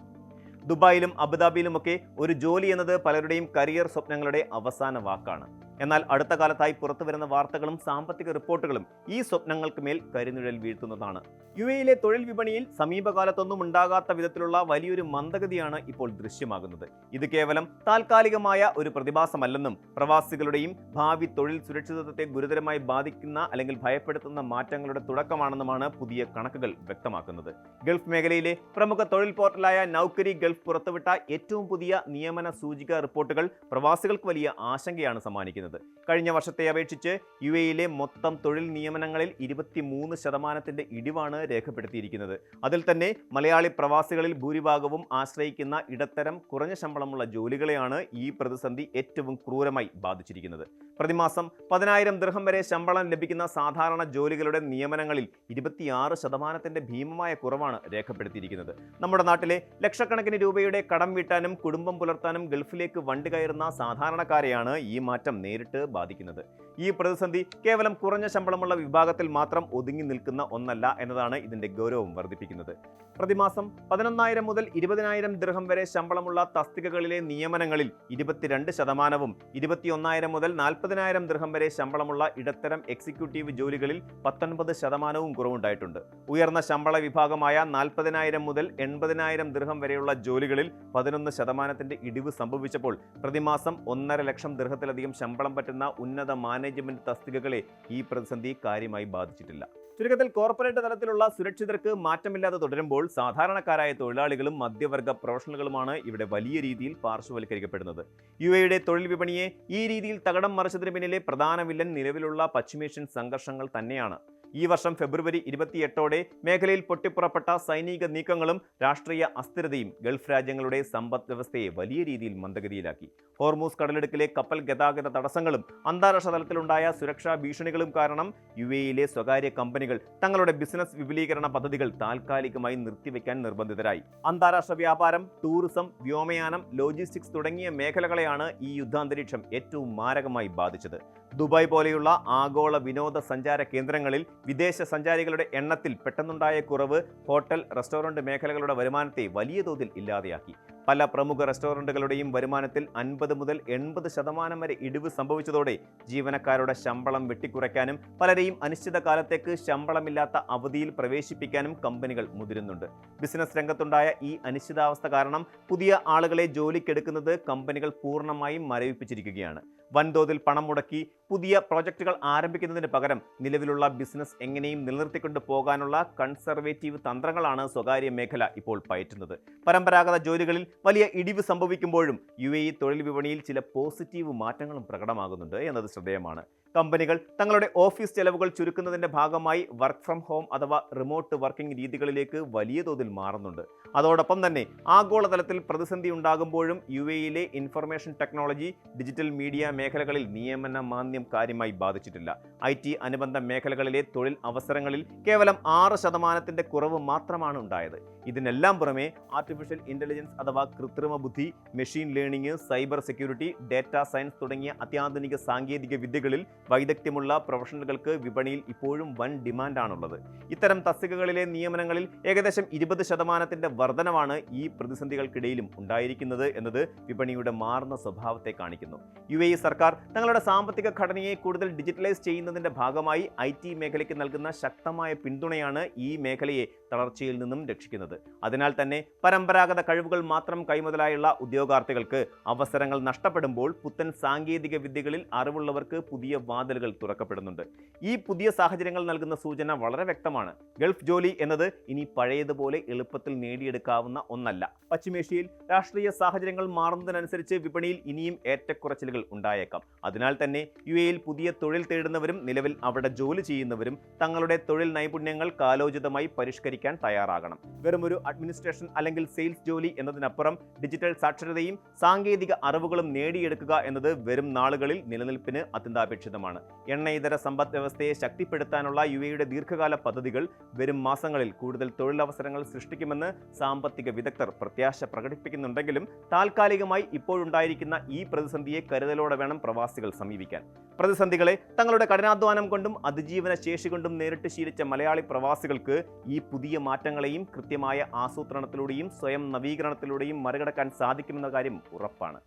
ദുബായിലും അബുദാബിയിലുമൊക്കെ ഒരു ജോലി എന്നത് പലരുടെയും കരിയർ സ്വപ്നങ്ങളുടെ അവസാന വാക്കാണ്. എന്നാൽ അടുത്ത കാലത്തായി പുറത്തുവരുന്ന വാർത്തകളും സാമ്പത്തിക റിപ്പോർട്ടുകളും ഈ സ്വപ്നങ്ങൾക്ക് മേൽ കരിനിഴൽ വീഴ്ത്തുന്നതാണ്. UAEയിലെ തൊഴിൽ വിപണിയിൽ സമീപകാലത്തൊന്നും ഉണ്ടാകാത്ത വിധത്തിലുള്ള വലിയൊരു മന്ദഗതിയാണ് ഇപ്പോൾ ദൃശ്യമാകുന്നത്. ഇത് കേവലം താൽക്കാലികമായ ഒരു പ്രതിഭാസമല്ലെന്നും പ്രവാസികളുടെയും ഭാവി തൊഴിൽ സുരക്ഷിതത്വത്തെ ഗുരുതരമായി ബാധിക്കുന്ന അല്ലെങ്കിൽ ഭയപ്പെടുത്തുന്ന മാറ്റങ്ങളുടെ തുടക്കമാണെന്നുമാണ് പുതിയ കണക്കുകൾ വ്യക്തമാക്കുന്നത്. ഗൾഫ് മേഖലയിലെ പ്രമുഖ തൊഴിൽ പോർട്ടലായ നൗകരി ഗൾഫ് പുറത്തുവിട്ട ഏറ്റവും പുതിയ നിയമന സൂചിക റിപ്പോർട്ടുകൾ പ്രവാസികൾക്ക് വലിയ ആശങ്കയാണ് സമ്മാനിക്കുന്നത്. കഴിഞ്ഞ വർഷത്തെ അപേക്ഷിച്ച് UAEയിലെ മൊത്തം തൊഴിൽ നിയമനങ്ങളിൽ 23% ഇടിവാണ് രേഖപ്പെടുത്തിയിരിക്കുന്നത്. അതിൽ തന്നെ മലയാളി പ്രവാസികളിൽ ഭൂരിഭാഗവും ആശ്രയിക്കുന്ന ഇടത്തരം കുറഞ്ഞ ശമ്പളമുള്ള ജോലികളെയാണ് ഈ പ്രതിസന്ധി ഏറ്റവും ക്രൂരമായി ബാധിച്ചിരിക്കുന്നത്. പ്രതിമാസം 10,000 ദിർഹം വരെ ശമ്പളം ലഭിക്കുന്ന സാധാരണ ജോലികളുടെ നിയമനങ്ങളിൽ 26% ഭീമമായ കുറവാണ് രേഖപ്പെടുത്തിയിരിക്കുന്നത്. നമ്മുടെ നാട്ടിലെ ലക്ഷക്കണക്കിന് രൂപയുടെ കടം വീട്ടാനും കുടുംബം പുലർത്താനും ഗൾഫിലേക്ക് വണ്ടി കയറുന്ന സാധാരണക്കാരെയാണ് ഈ മാറ്റം നേരിട്ട് ബാധിക്കുന്നത്. ഈ പ്രതിസന്ധി കേവലം കുറഞ്ഞ ശമ്പളമുള്ള വിഭാഗത്തിൽ മാത്രം ഒതുങ്ങി നിൽക്കുന്ന ഒന്നല്ല എന്നതാണ് ഇതിന്റെ ഗൗരവം വർദ്ധിപ്പിക്കുന്നത്. പ്രതിമാസം 11,000 മുതൽ 20,000 ദിർഹം വരെ ശമ്പളമുള്ള തസ്തികകളിലെ നിയമനങ്ങളിൽ 22%, 21,000 മുതൽ 40,000 ദിർഹം വരെ ശമ്പളമുള്ള ഇടത്തരം എക്സിക്യൂട്ടീവ് ജോലികളിൽ 19% കുറവുണ്ടായിട്ടുണ്ട്. ഉയർന്ന ശമ്പള വിഭാഗമായ 40,000 മുതൽ 80,000 ദിർഹം വരെയുള്ള ജോലികളിൽ 11% ഇടിവ് സംഭവിച്ചപ്പോൾ പ്രതിമാസം 1.5 ലക്ഷം ദിർഹത്തിലധികം ശമ്പളം പറ്റുന്ന ഉന്നത മാനേജ്മെന്റ് തസ്തികകളെ ഈ പ്രതിസന്ധി കാര്യമായി ബാധിച്ചിട്ടില്ല. ചുരുക്കത്തിൽ കോർപ്പറേറ്റ് തലത്തിലുള്ള സുരക്ഷിതർക്ക് മാറ്റമില്ലാതെ തുടരുമ്പോൾ സാധാരണക്കാരായ തൊഴിലാളികളും മധ്യവർഗ പ്രൊഫഷണലുകളുമാണ് ഇവിടെ വലിയ രീതിയിൽ പാർശ്വവൽക്കരിക്കപ്പെടുന്നത്. UAEയുടെ തൊഴിൽ വിപണിയെ ഈ രീതിയിൽ തകിടം മറിച്ചതിന് പിന്നിലെ പ്രധാന വില്ലൻ നിലവിലുള്ള പശ്ചിമേഷ്യൻ സംഘർഷങ്ങൾ തന്നെയാണ്. ഈ വർഷം ഫെബ്രുവരി 28 മേഖലയിൽ പൊട്ടിപ്പുറപ്പെട്ട സൈനിക നീക്കങ്ങളും രാഷ്ട്രീയ അസ്ഥിരതയും ഗൾഫ് രാജ്യങ്ങളുടെ സമ്പദ് വ്യവസ്ഥയെ വലിയ രീതിയിൽ മന്ദഗതിയിലാക്കി. ഹോർമൂസ് കടലിടുക്കിലെ കപ്പൽ ഗതാഗത തടസ്സങ്ങളും അന്താരാഷ്ട്ര തലത്തിലുണ്ടായ സുരക്ഷാ ഭീഷണികളും കാരണം UAEയിലെ സ്വകാര്യ കമ്പനികൾ തങ്ങളുടെ ബിസിനസ് വിപുലീകരണ പദ്ധതികൾ താൽക്കാലികമായി നിർത്തിവെക്കാൻ നിർബന്ധിതരായി. അന്താരാഷ്ട്ര വ്യാപാരം, ടൂറിസം, വ്യോമയാനം, ലോജിസ്റ്റിക്സ് തുടങ്ങിയ മേഖലകളെയാണ് ഈ യുദ്ധാന്തരീക്ഷം ഏറ്റവും മാരകമായി ബാധിച്ചത്. ദുബായ് പോലെയുള്ള ആഗോള വിനോദസഞ്ചാര കേന്ദ്രങ്ങളിൽ വിദേശ സഞ്ചാരികളുടെ എണ്ണത്തിൽ പെട്ടെന്നുണ്ടായ കുറവ് ഹോട്ടൽ, റെസ്റ്റോറന്റ് മേഖലകളുടെ വരുമാനത്തെ വലിയ തോതിൽ ഇല്ലാതെയാക്കി. പല പ്രമുഖ റെസ്റ്റോറന്റുകളുടെയും വരുമാനത്തിൽ 50 മുതൽ 80% വരെ ഇടിവ് സംഭവിച്ചതോടെ ജീവനക്കാരുടെ ശമ്പളം വെട്ടിക്കുറയ്ക്കാനും പലരെയും അനിശ്ചിതകാലത്തേക്ക് ശമ്പളമില്ലാത്ത അവധിയിൽ പ്രവേശിപ്പിക്കാനും കമ്പനികൾ മുതിരുന്നുണ്ട്. ബിസിനസ് രംഗത്തുണ്ടായ ഈ അനിശ്ചിതാവസ്ഥ കാരണം പുതിയ ആളുകളെ ജോലിക്കെടുക്കുന്നത് കമ്പനികൾ പൂർണ്ണമായും മരവിപ്പിച്ചിരിക്കുകയാണ്. വൻതോതിൽ പണം മുടക്കി പുതിയ പ്രോജക്റ്റുകൾ ആരംഭിക്കുന്നതിന് പകരം നിലവിലുള്ള ബിസിനസ് എങ്ങനെയും നിലനിർത്തിക്കൊണ്ട് പോകാനുള്ള കൺസർവേറ്റീവ് തന്ത്രങ്ങളാണ് സ്വകാര്യ മേഖല ഇപ്പോൾ പയറ്റുന്നത്. പരമ്പരാഗത ജോലികളിൽ വലിയ ഇടിവ് സംഭവിക്കുമ്പോഴും UAE തൊഴിൽ വിപണിയിൽ ചില പോസിറ്റീവ് മാറ്റങ്ങളും പ്രകടമാകുന്നുണ്ട് എന്നത് ശ്രദ്ധേയമാണ്. കമ്പനികൾ തങ്ങളുടെ ഓഫീസ് ചെലവുകൾ ചുരുക്കുന്നതിന്റെ ഭാഗമായി വർക്ക് ഫ്രം ഹോം അഥവാ റിമോട്ട് വർക്കിംഗ് രീതികളിലേക്ക് വലിയ തോതിൽ മാറുന്നുണ്ട്. അതോടൊപ്പം തന്നെ ആഗോളതലത്തിൽ പ്രതിസന്ധി ഉണ്ടാകുമ്പോഴും UAEയിലെ ഇൻഫർമേഷൻ ടെക്നോളജി, ഡിജിറ്റൽ മീഡിയ മേഖലകളിൽ നിയമന മാന്ദ്യം കാര്യമായി ബാധിച്ചിട്ടില്ല. IT അനുബന്ധ മേഖലകളിലെ തൊഴിൽ അവസരങ്ങളിൽ കേവലം 6% കുറവ് മാത്രമാണ് ഉണ്ടായത്. ഇതിനെല്ലാം പുറമെ ആർട്ടിഫിഷ്യൽ ഇന്റലിജൻസ് അഥവാ കൃത്രിമ ബുദ്ധി, machine learning, cyber security, data science തുടങ്ങിയ അത്യാധുനിക സാങ്കേതിക വിദ്യകളിൽ വൈദഗ്ധ്യമുള്ള പ്രൊഫഷണലുകൾക്ക് വിപണിയിൽ ഇപ്പോഴും വൻ ഡിമാൻഡാണുള്ളത്. ഇത്തരം തസ്തികകളിലെ നിയമനങ്ങളിൽ ഏകദേശം 20% വർധനവാണ് ഈ പ്രതിസന്ധികൾക്കിടയിലും ഉണ്ടായിരിക്കുന്നത് എന്നത് വിപണിയുടെ മാറുന്ന സ്വഭാവത്തെ കാണിക്കുന്നു. UAE സർക്കാർ തങ്ങളുടെ സാമ്പത്തിക ഘടനയെ കൂടുതൽ ഡിജിറ്റലൈസ് ചെയ്യുന്നതിന്റെ ഭാഗമായി IT മേഖലയ്ക്ക് നൽകുന്ന ശക്തമായ പിന്തുണയാണ് ഈ മേഖലയെ തളർച്ചയിൽ നിന്നും രക്ഷിക്കുന്നത്. അതിനാൽ തന്നെ പരമ്പരാഗത കഴിവുകൾ മാത്രം കൈമുതലായുള്ള ഉദ്യോഗാർത്ഥികൾക്ക് അവസരങ്ങൾ നഷ്ടപ്പെടുമ്പോൾ പുത്തൻ സാങ്കേതിക വിദ്യകളിൽ അറിവുള്ളവർക്ക് പുതിയ വാതിലുകൾ തുറക്കപ്പെടുന്നുണ്ട്. ഈ പുതിയ സാഹചര്യങ്ങൾ നൽകുന്ന സൂചന വളരെ വ്യക്തമാണ്. ഗൾഫ് ജോലി എന്നത് ഇനി പഴയതുപോലെ എളുപ്പത്തിൽ നേടിയെടുക്കാവുന്ന ഒന്നല്ല. പശ്ചിമേഷ്യയിൽ രാഷ്ട്രീയ സാഹചര്യങ്ങൾ മാറുന്നതിനനുസരിച്ച് വിപണിയിൽ ഇനിയും ഏറ്റക്കുറച്ചിലുകൾ ഉണ്ടായേക്കാം. അതിനാൽ തന്നെ UAEയിൽ പുതിയ തൊഴിൽ തേടുന്നവരും നിലവിൽ അവിടെ ജോലി ചെയ്യുന്നവരും തങ്ങളുടെ തൊഴിൽ നൈപുണ്യങ്ങൾ കാലോചിതമായി പരിഷ്കരിക്കാൻ തയ്യാറാകണം. വെറുമൊരു അഡ്മിനിസ്ട്രേഷൻ അല്ലെങ്കിൽ സെയിൽസ് ജോലി എന്നതിനപ്പുറം ഡിജിറ്റൽ സാക്ഷരതയും സാങ്കേതിക അറിവുകളും നേടിയെടുക്കുക എന്നത് വരും നാളുകളിൽ നിലനിൽപ്പിന് അത്യന്താപേക്ഷിതമാണ്. എണ്ണയിതര സമ്പദ് വ്യവസ്ഥയെ ശക്തിപ്പെടുത്താനുള്ള UAEയുടെ ദീർഘകാല പദ്ധതികൾ വരും മാസങ്ങളിൽ കൂടുതൽ തൊഴിലവസരങ്ങൾ സൃഷ്ടിക്കുമെന്ന് സാമ്പത്തിക വിദഗ്ധർ പ്രത്യാശ പ്രകടിപ്പിക്കുന്നുണ്ടെങ്കിലും താൽക്കാലികമായി ഇപ്പോഴുണ്ടായിരിക്കുന്ന ഈ പ്രതിസന്ധിയെ കരുതലോടെ വേണം പ്രവാസികൾ സമീപിക്കാൻ. പ്രതിസന്ധികളെ തങ്ങളുടെ കഠിനാധ്വാനം കൊണ്ടും അതിജീവന ശേഷി കൊണ്ടും നേരിട്ട് ശീലിച്ച മലയാളി പ്രവാസികൾക്ക് ഈ പുതിയ മാറ്റങ്ങളെയും കൃത്യമായ ആസൂത്രണത്തിലൂടെയും സ്വയം നവീകരണത്തിലൂടെയും മറികടക്കാൻ സാധിക്കുമെന്ന കാര്യം ഉറപ്പാണ്.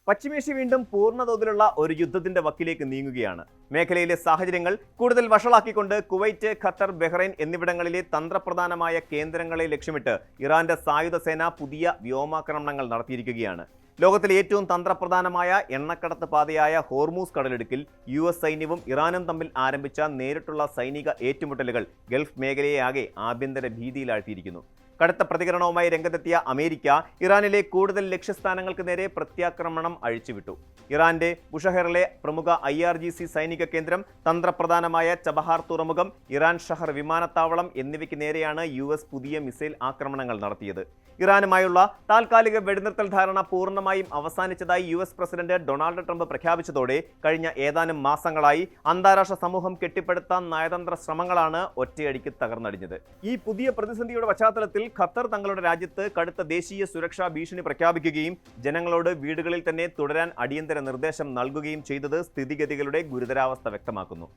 പശ്ചിമേഷ്യ വീണ്ടും പൂർണ്ണതോതിലുള്ള ഒരു യുദ്ധത്തിന്റെ വക്കിലേക്ക് നീങ്ങുകയാണ്. മേഖലയിലെ സാഹചര്യങ്ങൾ കൂടുതൽ വഷളാക്കിക്കൊണ്ട് കുവൈറ്റ്, ഖത്തർ, ബഹ്റൈൻ എന്നിവിടങ്ങളിലെ തന്ത്രപ്രധാനമായ കേന്ദ്രങ്ങളെ ലക്ഷ്യമിട്ട് ഇറാന്റെ സായുധ സേന പുതിയ വ്യോമാക്രമണങ്ങൾ നടത്തിയിരിക്കുകയാണ്. ലോകത്തിലെ ഏറ്റവും തന്ത്രപ്രധാനമായ എണ്ണക്കടത്ത് പാതയായ ഹോർമൂസ് കടലിടുക്കിൽ US സൈന്യവും ഇറാനും തമ്മിൽ ആരംഭിച്ച നേരിട്ടുള്ള സൈനിക ഏറ്റുമുട്ടലുകൾ ഗൾഫ് മേഖലയെ ആകെ ആഭ്യന്തര ഭീതിയിലാഴ്ത്തിയിരിക്കുന്നു. കടുത്ത പ്രതികരണവുമായി രംഗത്തെത്തിയ അമേരിക്ക ഇറാനിലെ കൂടുതൽ ലക്ഷ്യസ്ഥാനങ്ങൾക്ക് നേരെ പ്രത്യാക്രമണം അഴിച്ചുവിട്ടു. ഇറാന്റെ ബുഷഹറിലെ പ്രമുഖ IRGC സൈനിക കേന്ദ്രം, തന്ത്രപ്രധാനമായ ചബഹാർ തുറമുഖം, ഇറാൻ ഷഹർ വിമാനത്താവളം എന്നിവയ്ക്ക് നേരെയാണ് US പുതിയ മിസൈൽ ആക്രമണങ്ങൾ നടത്തിയത്. ഇറാനുമായുള്ള താൽക്കാലിക വെടിനിർത്തൽ ധാരണ പൂർണ്ണമായും അവസാനിച്ചതായി US പ്രസിഡന്റ് ഡൊണാൾഡ് ട്രംപ് പ്രഖ്യാപിച്ചതോടെ കഴിഞ്ഞ ഏതാനും മാസങ്ങളായി അന്താരാഷ്ട്ര സമൂഹം കെട്ടിപ്പടുത്ത നയതന്ത്ര ശ്രമങ്ങളാണ് ഒറ്റയടിക്ക് തകർന്നടിഞ്ഞത്. ഈ പുതിയ പ്രതിസന്ധിയുടെ പശ്ചാത്തലത്തിൽ ഖത്തർ തങ്ങളുടെ രാജ്യത്ത് കടുത്ത ദേശീയ സുരക്ഷാ ഭീഷണി പ്രഖ്യാപിക്കുകയും ജനങ്ങളോട് വീടുകളിൽ തന്നെ തുടരാൻ അടിയന്തര നിർദ്ദേശം നൽകുകയും ചെയ്തത് സ്ഥിതിഗതികളുടെ ഗുരുതരാവസ്ഥ വ്യക്തമാക്കുന്നു.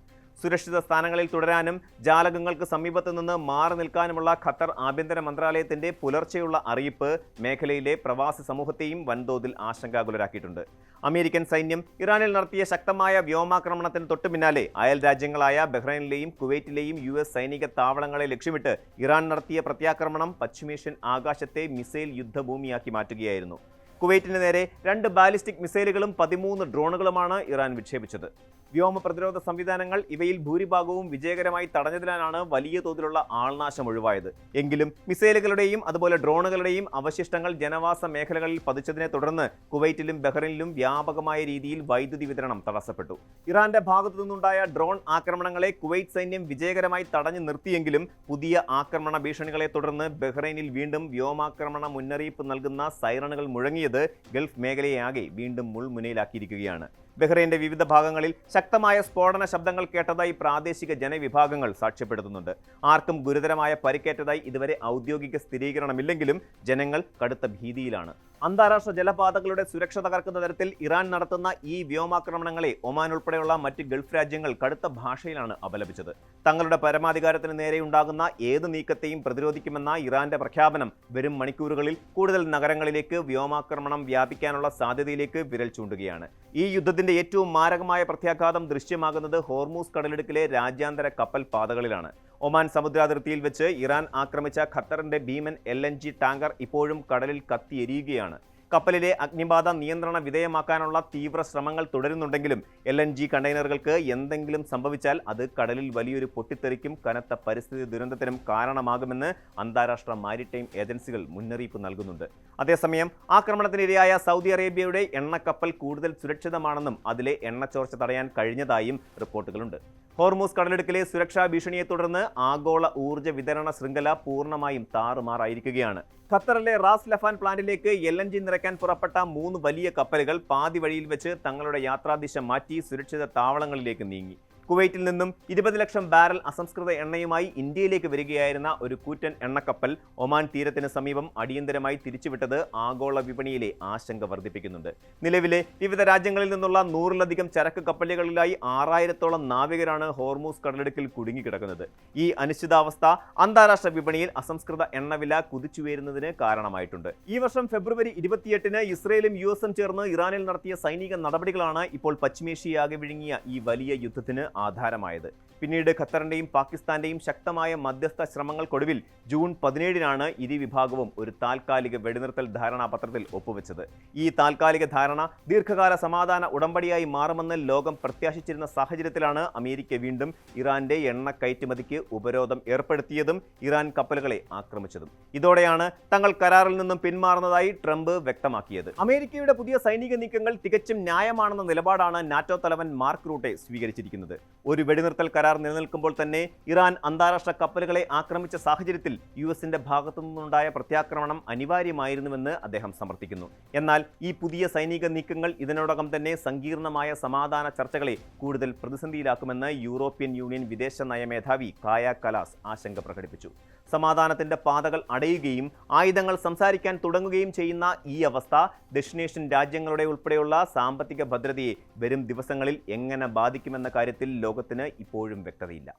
സുരക്ഷിത സ്ഥാനങ്ങളിൽ തുടരാനും ജാലകങ്ങൾക്ക് സമീപത്തു നിന്ന് മാറി നിൽക്കാനുമുള്ള ഖത്തർ ആഭ്യന്തര മന്ത്രാലയത്തിന്റെ പുലർച്ചെയുള്ള അറിയിപ്പ് മേഖലയിലെ പ്രവാസി സമൂഹത്തെയും വൻതോതിൽ ആശങ്കാകുലരാക്കിയിട്ടുണ്ട്. അമേരിക്കൻ സൈന്യം ഇറാനിൽ നടത്തിയ ശക്തമായ വ്യോമാക്രമണത്തിന് തൊട്ടു പിന്നാലെ അയൽ രാജ്യങ്ങളായ ബഹ്റൈനിലെയും കുവൈറ്റിലെയും US സൈനിക താവളങ്ങളെ ലക്ഷ്യമിട്ട് ഇറാൻ നടത്തിയ പ്രത്യാക്രമണം പശ്ചിമേഷ്യൻ ആകാശത്തെ മിസൈൽ യുദ്ധഭൂമിയാക്കി മാറ്റുകയായിരുന്നു. കുവൈറ്റിന് നേരെ 2 ബാലിസ്റ്റിക് മിസൈലുകളും 13 ഡ്രോണുകളുമാണ് ഇറാൻ വിക്ഷേപിച്ചത്. വ്യോമ പ്രതിരോധ സംവിധാനങ്ങൾ ഇവയിൽ ഭൂരിഭാഗവും വിജയകരമായി തടഞ്ഞതിനാലാണ് വലിയ തോതിലുള്ള ആൾനാശം ഒഴിവായത്. എങ്കിലും മിസൈലുകളുടെയും അതുപോലെ ഡ്രോണുകളുടെയും അവശിഷ്ടങ്ങൾ ജനവാസ മേഖലകളിൽ പതിച്ചതിനെ തുടർന്ന് കുവൈറ്റിലും ബഹ്റൈനിലും വ്യാപകമായ രീതിയിൽ വൈദ്യുതി വിതരണം തടസ്സപ്പെട്ടു. ഇറാന്റെ ഭാഗത്തു നിന്നുണ്ടായ ഡ്രോൺ ആക്രമണങ്ങളെ കുവൈറ്റ് സൈന്യം വിജയകരമായി തടഞ്ഞു നിർത്തിയെങ്കിലും പുതിയ ആക്രമണ ഭീഷണികളെ തുടർന്ന് ബഹ്റൈനിൽ വീണ്ടും വ്യോമാക്രമണ മുന്നറിയിപ്പ് നൽകുന്ന സൈറണുകൾ മുഴങ്ങിയത് ഗൾഫ് മേഖലയെ വീണ്ടും മുൾമുനയിലാക്കിയിരിക്കുകയാണ്. ബഹ്റൈന്റെ വിവിധ ഭാഗങ്ങളിൽ ശക്തമായ സ്ഫോടന ശബ്ദങ്ങൾ കേട്ടതായി പ്രാദേശിക ജനവിഭാഗങ്ങൾ സാക്ഷ്യപ്പെടുത്തുന്നുണ്ട്. ആർക്കും ഗുരുതരമായ പരിക്കേറ്റതായി ഇതുവരെ ഔദ്യോഗിക സ്ഥിരീകരണമില്ലെങ്കിലും ജനങ്ങൾ കടുത്ത ഭീതിയിലാണ്. അന്താരാഷ്ട്ര ജലപാതകളുടെ സുരക്ഷ തകർക്കുന്ന തരത്തിൽ ഇറാൻ നടത്തുന്ന ഈ വ്യോമാക്രമണങ്ങളെ ഒമാൻ ഉൾപ്പെടെയുള്ള മറ്റ് ഗൾഫ് രാജ്യങ്ങൾ കടുത്ത ഭാഷയിലാണ് അപലപിച്ചത്. തങ്ങളുടെ പരമാധികാരത്തിന് നേരെയുണ്ടാകുന്ന ഏത് നീക്കത്തെയും പ്രതിരോധിക്കുമെന്ന ഇറാന്റെ പ്രഖ്യാപനം വരും മണിക്കൂറുകളിൽ കൂടുതൽ നഗരങ്ങളിലേക്ക് വ്യോമാക്രമണം വ്യാപിക്കാനുള്ള സാധ്യതയിലേക്ക് വിരൽ ചൂണ്ടുകയാണ്. ഈ യുദ്ധത്തിന്റെ ഏറ്റവും മാരകമായ പ്രത്യാഘാതം ദൃശ്യമാകുന്നത് ഹോർമൂസ് കടലിടുക്കിലെ രാജ്യാന്തര കപ്പൽ പാതകളിലാണ്. ഒമാൻ സമുദ്രാതിർത്തിയിൽ വെച്ച് ഇറാൻ ആക്രമിച്ച ഖത്തറിന്റെ ഭീമൻ LNG ടാങ്കർ ഇപ്പോഴും കടലിൽ കത്തിയെരിയുകയാണ്. കപ്പലിലെ അഗ്നിബാധ നിയന്ത്രണ വിധേയമാക്കാനുള്ള തീവ്ര ശ്രമങ്ങൾ തുടരുന്നുണ്ടെങ്കിലും LNG കണ്ടെയ്നറുകൾക്ക് എന്തെങ്കിലും സംഭവിച്ചാൽ അത് കടലിൽ വലിയൊരു പൊട്ടിത്തെറിക്കും കനത്ത പരിസ്ഥിതി ദുരന്തത്തിനും കാരണമാകുമെന്ന് അന്താരാഷ്ട്ര മാരിടൈം ഏജൻസികൾ മുന്നറിയിപ്പ് നൽകുന്നുണ്ട്. അതേസമയം ആക്രമണത്തിനിരയായ സൗദി അറേബ്യയുടെ എണ്ണക്കപ്പൽ കൂടുതൽ സുരക്ഷിതമാണെന്നും അതിലെ എണ്ണച്ചോർച്ച തടയാൻ കഴിഞ്ഞതായും റിപ്പോർട്ടുകളുണ്ട്. ഹോർമൂസ് കടലിടുക്കിലെ സുരക്ഷാ ഭീഷണിയെ തുടർന്ന് ആഗോള ഊർജ്ജ വിതരണ ശൃംഖല പൂർണ്ണമായും താറുമാറായിരിക്കുകയാണ്. ഖത്തറിലെ റാസ് ലഫാൻ പ്ലാന്റിലേക്ക് LNG നിറയ്ക്കാൻ പുറപ്പെട്ട 3 വലിയ കപ്പലുകൾ പാതി വഴിയിൽ വെച്ച് തങ്ങളുടെ യാത്രാദിശ മാറ്റി സുരക്ഷിത താവളങ്ങളിലേക്ക് നീങ്ങി. കുവൈറ്റിൽ നിന്നും 20 ലക്ഷം ബാരൽ അസംസ്കൃത എണ്ണയുമായി ഇന്ത്യയിലേക്ക് വരികയായിരുന്ന ഒരു കൂറ്റൻ എണ്ണക്കപ്പൽ ഒമാൻ തീരത്തിന് സമീപം അടിയന്തരമായി തിരിച്ചുവിട്ടത് ആഗോള വിപണിയിലെ ആശങ്ക വർദ്ധിപ്പിക്കുന്നുണ്ട്. നിലവിലെ വിവിധ രാജ്യങ്ങളിൽ നിന്നുള്ള 100-ലധികം ചരക്ക് കപ്പലുകളിലായി 6000-ഓളം നാവികരാണ് ഹോർമൂസ് കടലിടുക്കിൽ കുടുങ്ങിക്കിടക്കുന്നത്. ഈ അനിശ്ചിതാവസ്ഥ അന്താരാഷ്ട്ര വിപണിയിൽ അസംസ്കൃത എണ്ണവില കുതിച്ചുയരുന്നതിന് കാരണമായിട്ടുണ്ട്. ഈ വർഷം ഫെബ്രുവരി 28-ന് ഇസ്രയേലും US-ഉം ചേർന്ന് ഇറാനിൽ നടത്തിയ സൈനിക നടപടികളാണ് ഇപ്പോൾ പശ്ചിമേഷ്യയാകെ വിഴുങ്ങിയ ഈ വലിയ യുദ്ധത്തിന് ആധാരമായത്. പിന്നീട് ഖത്തറിന്റെയും പാകിസ്ഥാന്റെയും ശക്തമായ മധ്യസ്ഥ ശ്രമങ്ങൾക്കൊടുവിൽ ജൂൺ 17-നാണ് ഇരുവിഭാഗവും ഒരു താൽക്കാലിക വെടിനിർത്തൽ ധാരണാപത്രത്തിൽ ഒപ്പുവെച്ചത്. ഈ താൽക്കാലിക ധാരണ ദീർഘകാല സമാധാന ഉടമ്പടിയായി മാറുമെന്ന് ലോകം പ്രത്യാശിച്ചിരുന്ന സാഹചര്യത്തിലാണ് അമേരിക്ക വീണ്ടും ഇറാന്റെ എണ്ണ കയറ്റുമതിക്ക് ഉപരോധം ഏർപ്പെടുത്തിയതും ഇറാൻ കപ്പലുകളെ ആക്രമിച്ചതും. ഇതോടെയാണ് തങ്ങൾ കരാറിൽ നിന്നും പിന്മാറുന്നതായി ട്രംപ് വ്യക്തമാക്കിയത്. അമേരിക്കയുടെ പുതിയ സൈനിക നീക്കങ്ങൾ തികച്ചും ന്യായമാണെന്ന നിലപാടാണ് നാറ്റോ തലവൻ മാർക്ക് റൂട്ടെ സ്വീകരിച്ചിരിക്കുന്നത്. ഒരു വെടിനിർത്തൽ കരാർ നിലനിൽക്കുമ്പോൾ തന്നെ ഇറാൻ അന്താരാഷ്ട്ര കപ്പലുകളെ ആക്രമിച്ച സാഹചര്യത്തിൽ US-ന്റെ ഭാഗത്തു നിന്നുണ്ടായ പ്രത്യാക്രമണം അനിവാര്യമായിരുന്നുവെന്ന് അദ്ദേഹം സമർത്ഥിക്കുന്നു. എന്നാൽ ഈ പുതിയ സൈനിക നീക്കങ്ങൾ ഇതിനോടകം തന്നെ സങ്കീർണമായ സമാധാന ചർച്ചകളെ കൂടുതൽ പ്രതിസന്ധിയിലാക്കുമെന്ന് യൂറോപ്യൻ യൂണിയൻ വിദേശ നയ മേധാവി കായ കലാസ് ആശങ്ക പ്രകടിപ്പിച്ചു. സമാധാനത്തിന്റെ പാതകൾ അടയുകയും ആയുധങ്ങൾ സംസാരിക്കാൻ തുടങ്ങുകയും ചെയ്യുന്ന ഈ അവസ്ഥ ദക്ഷിണേഷ്യൻ രാജ്യങ്ങളുടെ ഉൾപ്പെടെയുള്ള സാമ്പത്തിക ഭദ്രതയെ വരും ദിവസങ്ങളിൽ എങ്ങനെ ബാധിക്കുമെന്ന കാര്യത്തിൽ ലോകത്തിന് ഇപ്പോഴും വ്യക്തതയില്ല.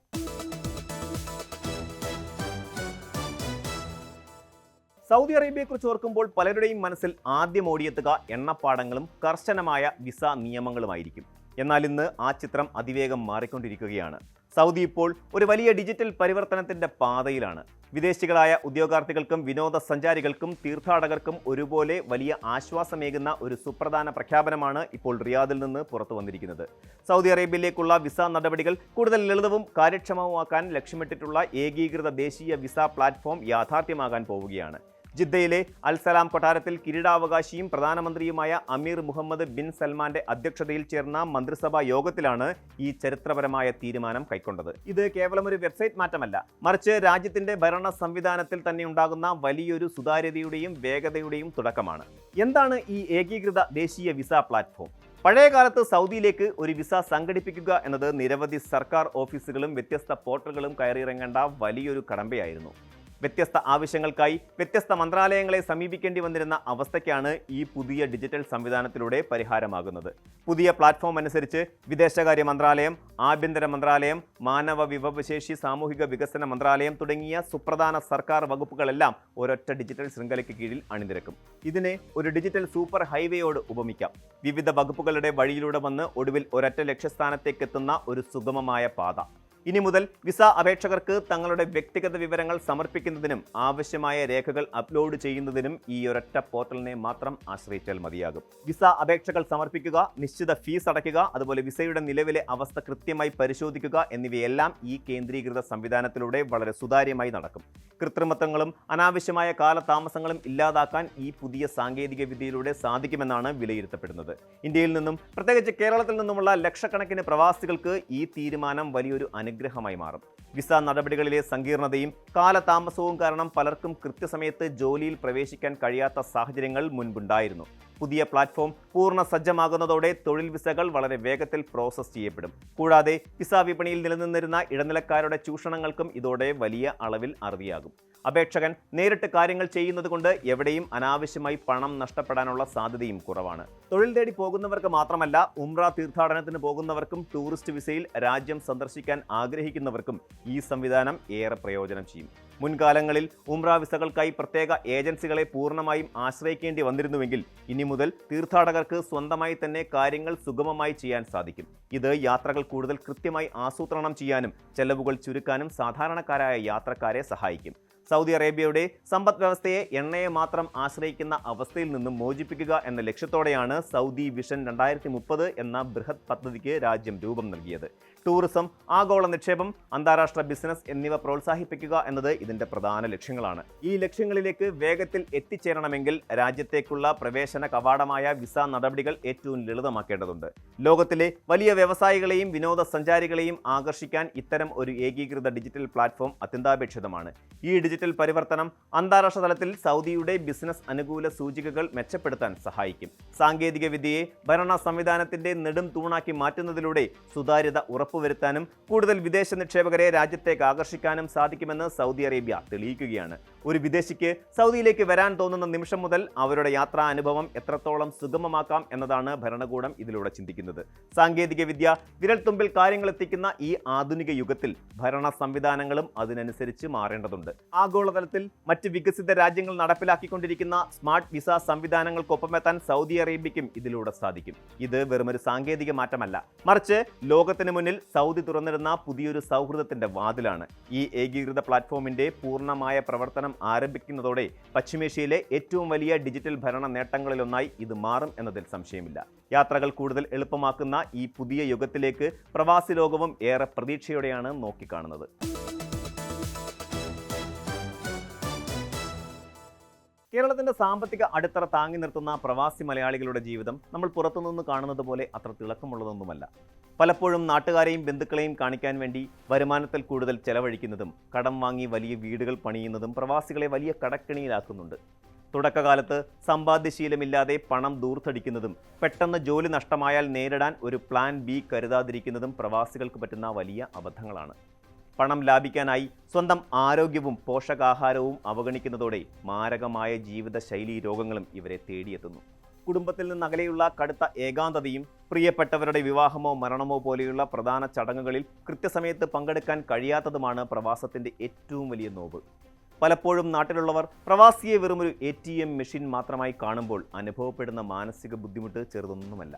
സൗദി അറേബ്യയെക്കുറിച്ച് ഓർക്കുമ്പോൾ പലരുടെയും മനസ്സിൽ ആദ്യം ഓടിയെത്തുക എണ്ണപ്പാടങ്ങളും കർശനമായ വിസ നിയമങ്ങളുമായിരിക്കും. എന്നാൽ ഇന്ന് ആ ചിത്രം അതിവേഗം മാറിക്കൊണ്ടിരിക്കുകയാണ്. സൗദി ഇപ്പോൾ ഒരു വലിയ ഡിജിറ്റൽ പരിവർത്തനത്തിന്റെ പാതയിലാണ്. വിദേശികളായ ഉദ്യോഗാർത്ഥികൾക്കും വിനോദസഞ്ചാരികൾക്കും തീർത്ഥാടകർക്കും ഒരുപോലെ വലിയ ആശ്വാസമേകുന്ന ഒരു സുപ്രധാന പ്രഖ്യാപനമാണ് ഇപ്പോൾ റിയാദിൽ നിന്ന് പുറത്തു വന്നിരിക്കുന്നത്. സൗദി അറേബ്യയിലേക്കുള്ള വിസ നടപടികൾ കൂടുതൽ ലളിതവും കാര്യക്ഷമവുമാക്കാൻ ലക്ഷ്യമിട്ടിട്ടുള്ള ഏകീകൃത ദേശീയ വിസ പ്ലാറ്റ്ഫോം യാഥാർത്ഥ്യമാകാൻ പോവുകയാണ്. ജിദ്ദയിലെ അൽസലാം കൊട്ടാരത്തിൽ കിരീടാവകാശിയും പ്രധാനമന്ത്രിയുമായ അമീർ മുഹമ്മദ് ബിൻ സൽമാന്റെ അധ്യക്ഷതയിൽ ചേർന്ന മന്ത്രിസഭാ യോഗത്തിലാണ് ഈ ചരിത്രപരമായ തീരുമാനം കൈക്കൊണ്ടത്. ഇത് കേവലം ഒരു വെബ്സൈറ്റ് മാറ്റമല്ല, മറിച്ച് രാജ്യത്തിന്റെ ഭരണ സംവിധാനത്തിൽ തന്നെ ഉണ്ടാകുന്ന വലിയൊരു സുതാര്യതയുടെയും വേഗതയുടെയും തുടക്കമാണ്. എന്താണ് ഈ ഏകീകൃത ദേശീയ വിസ പ്ലാറ്റ്ഫോം? പഴയകാലത്ത് സൗദിയിലേക്ക് ഒരു വിസ സംഘടിപ്പിക്കുക എന്നത് നിരവധി സർക്കാർ ഓഫീസുകളും വ്യത്യസ്ത പോർട്ടലുകളും കയറിയിറങ്ങേണ്ട വലിയൊരു കടമ്പയായിരുന്നു. വ്യത്യസ്ത ആവശ്യങ്ങൾക്കായി വ്യത്യസ്ത മന്ത്രാലയങ്ങളെ സമീപിക്കേണ്ടി വന്നിരുന്ന അവസ്ഥയ്ക്കാണ് ഈ പുതിയ ഡിജിറ്റൽ സംവിധാനത്തിലൂടെ പരിഹാരമാകുന്നത്. പുതിയ പ്ലാറ്റ്ഫോം അനുസരിച്ച് വിദേശകാര്യ മന്ത്രാലയം, ആഭ്യന്തര മന്ത്രാലയം, മാനവ വിഭവശേഷി സാമൂഹിക വികസന മന്ത്രാലയം തുടങ്ങിയ സുപ്രധാന സർക്കാർ വകുപ്പുകളെല്ലാം ഒരൊറ്റ ഡിജിറ്റൽ ശൃംഖലയ്ക്ക് കീഴിൽ അണിനിരക്കും. ഇതിനെ ഒരു ഡിജിറ്റൽ സൂപ്പർ ഹൈവേയോട് ഉപമിക്കാം. വിവിധ വകുപ്പുകളുടെ വഴിയിലൂടെ വന്ന് ഒടുവിൽ ഒരൊറ്റ ലക്ഷ്യസ്ഥാനത്തേക്കെത്തുന്ന ഒരു സുഗമമായ പാത. ഇനി മുതൽ വിസ അപേക്ഷകർക്ക് തങ്ങളുടെ വ്യക്തിഗത വിവരങ്ങൾ സമർപ്പിക്കുന്നതിനും ആവശ്യമായ രേഖകൾ അപ്ലോഡ് ചെയ്യുന്നതിനും ഈ ഒരൊറ്റ പോർട്ടലിനെ മാത്രം ആശ്രയിച്ചാൽ മതിയാകും. വിസ അപേക്ഷകൾ സമർപ്പിക്കുക, നിശ്ചിത ഫീസ് അടയ്ക്കുക, അതുപോലെ വിസയുടെ നിലവിലെ അവസ്ഥ കൃത്യമായി പരിശോധിക്കുക എന്നിവയെല്ലാം ഈ കേന്ദ്രീകൃത സംവിധാനത്തിലൂടെ വളരെ സുതാര്യമായി നടക്കും. കൃത്രിമത്വങ്ങളും അനാവശ്യമായ കാലതാമസങ്ങളും ഇല്ലാതാക്കാൻ ഈ പുതിയ സാങ്കേതിക വിദ്യയിലൂടെ സാധിക്കുമെന്നാണ് വിലയിരുത്തപ്പെടുന്നത്. ഇന്ത്യയിൽ നിന്നും പ്രത്യേകിച്ച് കേരളത്തിൽ നിന്നുമുള്ള ലക്ഷക്കണക്കിന് പ്രവാസികൾക്ക് ഈ തീരുമാനം വലിയൊരു അനുഗ്രഹമായി മാറും. വിസ നടപടികളിലെ സങ്കീർണതയും കാലതാമസവും കാരണം പലർക്കും കൃത്യസമയത്ത് ജോലിയിൽ പ്രവേശിക്കാൻ കഴിയാത്ത സാഹചര്യങ്ങൾ മുൻപുണ്ടായിരുന്നു. പുതിയ പ്ലാറ്റ്ഫോം പൂർണ്ണ സജ്ജമാകുന്നതോടെ തൊഴിൽ വിസകൾ വളരെ വേഗത്തിൽ പ്രോസസ് ചെയ്യപ്പെടും. കൂടാതെ വിസ വിപണിയിൽ നിലനിന്നിരുന്ന ഇടനിലക്കാരുടെ ചൂഷണങ്ങൾക്കും ഇതോടെ വലിയ അളവിൽ അറുതിയാകും. അപേക്ഷകൻ നേരിട്ട് കാര്യങ്ങൾ ചെയ്യുന്നത് കൊണ്ട് എവിടെയും അനാവശ്യമായി പണം നഷ്ടപ്പെടാനുള്ള സാധ്യതയും കുറവാണ്. തൊഴിൽ തേടി പോകുന്നവർക്ക് മാത്രമല്ല, ഉംറ തീർത്ഥാടനത്തിന് പോകുന്നവർക്കും ടൂറിസ്റ്റ് വിസയിൽ രാജ്യം സന്ദർശിക്കാൻ ആഗ്രഹിക്കുന്നവർക്കും ഈ സംവിധാനം ഏറെ പ്രയോജനം ചെയ്യും. മുൻകാലങ്ങളിൽ ഉംറ വിസകൾക്കായി പ്രത്യേക ഏജൻസികളെ പൂർണ്ണമായും ആശ്രയിക്കേണ്ടി വന്നിരുന്നുവെങ്കിൽ ഇനി മുതൽ തീർത്ഥാടകർക്ക് സ്വന്തമായി തന്നെ കാര്യങ്ങൾ സുഗമമായി ചെയ്യാൻ സാധിക്കും. ഇത് യാത്രകൾ കൂടുതൽ കൃത്യമായി ആസൂത്രണം ചെയ്യാനും ചെലവുകൾ ചുരുക്കാനും സാധാരണക്കാരായ യാത്രക്കാരെ സഹായിക്കും. സൗദി അറേബ്യയുടെ സമ്പദ് വ്യവസ്ഥയെ എണ്ണയെ മാത്രം ആശ്രയിക്കുന്ന അവസ്ഥയിൽ നിന്നും മോചിപ്പിക്കുക എന്ന ലക്ഷ്യത്തോടെയാണ് സൗദി വിഷൻ 2030 എന്ന ബൃഹത് പദ്ധതിക്ക് രാജ്യം രൂപം നൽകിയത്. ടൂറിസം, ആഗോള നിക്ഷേപം, അന്താരാഷ്ട്ര ബിസിനസ് എന്നിവ പ്രോത്സാഹിപ്പിക്കുക എന്നത് ഇതിന്റെ പ്രധാന ലക്ഷ്യങ്ങളാണ്. ഈ ലക്ഷ്യങ്ങളിലേക്ക് വേഗത്തിൽ എത്തിച്ചേരണമെങ്കിൽ രാജ്യത്തേക്കുള്ള പ്രവേശന കവാടമായ വിസ നടപടികൾ ഏറ്റവും ലളിതമാക്കേണ്ടതുണ്ട്. ലോകത്തിലെ വലിയ വ്യവസായികളെയും വിനോദസഞ്ചാരികളെയും ആകർഷിക്കാൻ ഇത്തരം ഒരു ഏകീകൃത ഡിജിറ്റൽ പ്ലാറ്റ്ഫോം അത്യന്താപേക്ഷിതമാണ്. ഈ ഡിജിറ്റൽ പരിവർത്തനം അന്താരാഷ്ട്ര തലത്തിൽ സൗദിയുടെ ബിസിനസ് അനുകൂല സൂചികകൾ മെച്ചപ്പെടുത്താൻ സഹായിക്കും. സാങ്കേതിക വിദ്യയെ ഭരണ സംവിധാനത്തിന്റെ നെടും തൂണാക്കി മാറ്റുന്നതിലൂടെ സുതാര്യത ഉറപ്പുവരുത്താനും കൂടുതൽ വിദേശ നിക്ഷേപകരെ രാജ്യത്തേക്ക് ആകർഷിക്കാനും സാധിക്കുമെന്ന് സൗദി അറേബ്യ തെളിയിക്കുകയാണ്. ഒരു വിദേശിക്ക് സൗദിയിലേക്ക് വരാൻ തോന്നുന്ന നിമിഷം മുതൽ അവരുടെ യാത്രാ അനുഭവം എത്രത്തോളം സുഗമമാക്കാം എന്നതാണ് ഭരണകൂടം ഇതിലൂടെ ചിന്തിക്കുന്നത്. സാങ്കേതിക വിദ്യ വിരൽത്തുമ്പിൽ കാര്യങ്ങൾ എത്തിക്കുന്ന ഈ ആധുനിക യുഗത്തിൽ ഭരണ സംവിധാനങ്ങളും അതിനനുസരിച്ച് മാറേണ്ടതുണ്ട്. ആഗോളതലത്തിൽ മറ്റ് വികസിത രാജ്യങ്ങൾ നടപ്പിലാക്കിക്കൊണ്ടിരിക്കുന്ന സ്മാർട്ട് വിസ സംവിധാനങ്ങൾക്കൊപ്പമെത്താൻ സൗദി അറേബ്യയ്ക്കും ഇതിലൂടെ സാധിക്കും. ഇത് വെറുമൊരു സാങ്കേതിക മാറ്റമല്ല, മറിച്ച് ലോകത്തിന് മുന്നിൽ സൗദി തുറന്നിടുന്ന പുതിയൊരു സൗഹൃദത്തിന്റെ വാതിലാണ്. ഈ ഏകീകൃത പ്ലാറ്റ്ഫോമിന്റെ പൂർണ്ണമായ പ്രവർത്തനം ആരംഭിക്കുന്നതോടെ പശ്ചിമേഷ്യയിലെ ഏറ്റവും വലിയ ഡിജിറ്റൽ ഭരണ നേട്ടങ്ങളിലൊന്നായി ഇത് മാറും എന്നതിൽ സംശയമില്ല. യാത്രകൾ കൂടുതൽ എളുപ്പമാക്കുന്ന ഈ പുതിയ യുഗത്തിലേക്ക് പ്രവാസി ലോകവും ഏറെ പ്രതീക്ഷയോടെയാണ് നോക്കിക്കാണുന്നത്. കേരളത്തിന്റെ സാമ്പത്തിക അടിത്തറ താങ്ങി നിർത്തുന്ന പ്രവാസി മലയാളികളുടെ ജീവിതം നമ്മൾ പുറത്തുനിന്ന് കാണുന്നത് പോലെ അത്ര തിളക്കമുള്ളതൊന്നുമല്ല. പലപ്പോഴും നാട്ടുകാരെയും ബന്ധുക്കളെയും കാണിക്കാൻ വേണ്ടി വരുമാനത്തിൽ കൂടുതൽ ചെലവഴിക്കുന്നതും കടം വാങ്ങി വലിയ വീടുകൾ പണിയുന്നതും പ്രവാസികളെ വലിയ കടക്കെണിയിലാക്കുന്നുണ്ട്. തുടക്കകാലത്ത് സമ്പാദ്യശീലമില്ലാതെ പണം ദൂർത്തടിക്കുന്നതും പെട്ടെന്ന് ജോലി നഷ്ടമായാൽ നേരിടാൻ ഒരു പ്ലാൻ ബി കരുതാതിരിക്കുന്നതും പ്രവാസികൾക്ക് പറ്റുന്ന വലിയ അബദ്ധങ്ങളാണ്. പണം ലാഭിക്കാനായി സ്വന്തം ആരോഗ്യവും പോഷകാഹാരവും അവഗണിക്കുന്നതോടെ മാരകമായ ജീവിതശൈലീ രോഗങ്ങളും ഇവരെ തേടിയെത്തുന്നു. കുടുംബത്തിൽ നിന്ന് അകലെയുള്ള കടുത്ത ഏകാന്തതയും പ്രിയപ്പെട്ടവരുടെ വിവാഹമോ മരണമോ പോലെയുള്ള പ്രധാന ചടങ്ങുകളിൽ കൃത്യസമയത്ത് പങ്കെടുക്കാൻ കഴിയാത്തതുമാണ് പ്രവാസത്തിൻ്റെ ഏറ്റവും വലിയ നോവ്. പലപ്പോഴും നാട്ടിലുള്ളവർ പ്രവാസിയെ വെറുമൊരു ATM മെഷീൻ മാത്രമായി കാണുമ്പോൾ അനുഭവപ്പെടുന്ന മാനസിക ബുദ്ധിമുട്ട് ചെറുതൊന്നുമല്ല.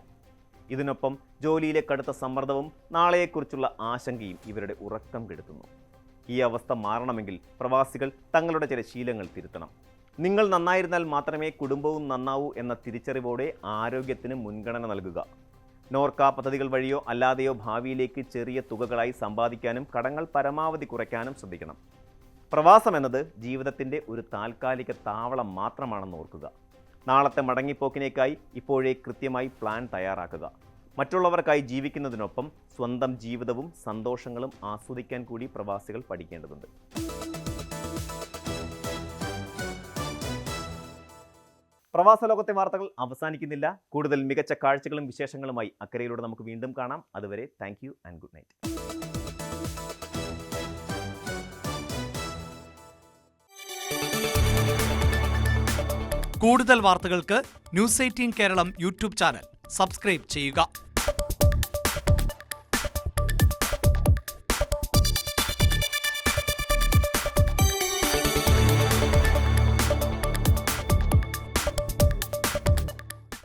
ഇതിനൊപ്പം ജോലിയിലെ കടുത്ത സമ്മർദ്ദവും നാളെയെക്കുറിച്ചുള്ള ആശങ്കയും ഇവരുടെ ഉറക്കം കെടുത്തുന്നു. ഈ അവസ്ഥ മാറണമെങ്കിൽ പ്രവാസികൾ തങ്ങളുടെ ചില ശീലങ്ങൾ തിരുത്തണം. നിങ്ങൾ നന്നായിരുന്നാൽ മാത്രമേ കുടുംബവും നന്നാവൂ എന്ന തിരിച്ചറിവോടെ ആരോഗ്യത്തിന് മുൻഗണന നൽകുക. നോർക്ക പദ്ധതികൾ വഴിയോ അല്ലാതെയോ ഭാവിയിലേക്ക് ചെറിയ തുകകളായി സമ്പാദിക്കാനും കടങ്ങൾ പരമാവധി കുറയ്ക്കാനും ശ്രദ്ധിക്കണം. പ്രവാസം എന്നത് ജീവിതത്തിൻ്റെ ഒരു താൽക്കാലിക താവളം മാത്രമാണെന്ന് ഓർക്കുക. നാളത്തെ മടങ്ങിപ്പോക്കിനേക്കായി ഇപ്പോഴേ കൃത്യമായി പ്ലാൻ തയ്യാറാക്കുക. മറ്റുള്ളവർക്കായി ജീവിക്കുന്നതിനൊപ്പം സ്വന്തം ജീവിതവും സന്തോഷങ്ങളും ആസ്വദിക്കാൻ കൂടി പ്രവാസികൾ പഠിക്കേണ്ടതുണ്ട്. പ്രവാസ ലോകത്തെ വാർത്തകൾ അവസാനിക്കുന്നില്ല. കൂടുതൽ മികച്ച കാഴ്ചകളും വിശേഷങ്ങളുമായി അക്കരയിലൂടെ നമുക്ക് വീണ്ടും കാണാം. അതുവരെ thank you and good night. കൂടുതൽ വാർത്തകൾക്ക് news 18 Keralam YouTube channel subscribe ചെയ്യുക.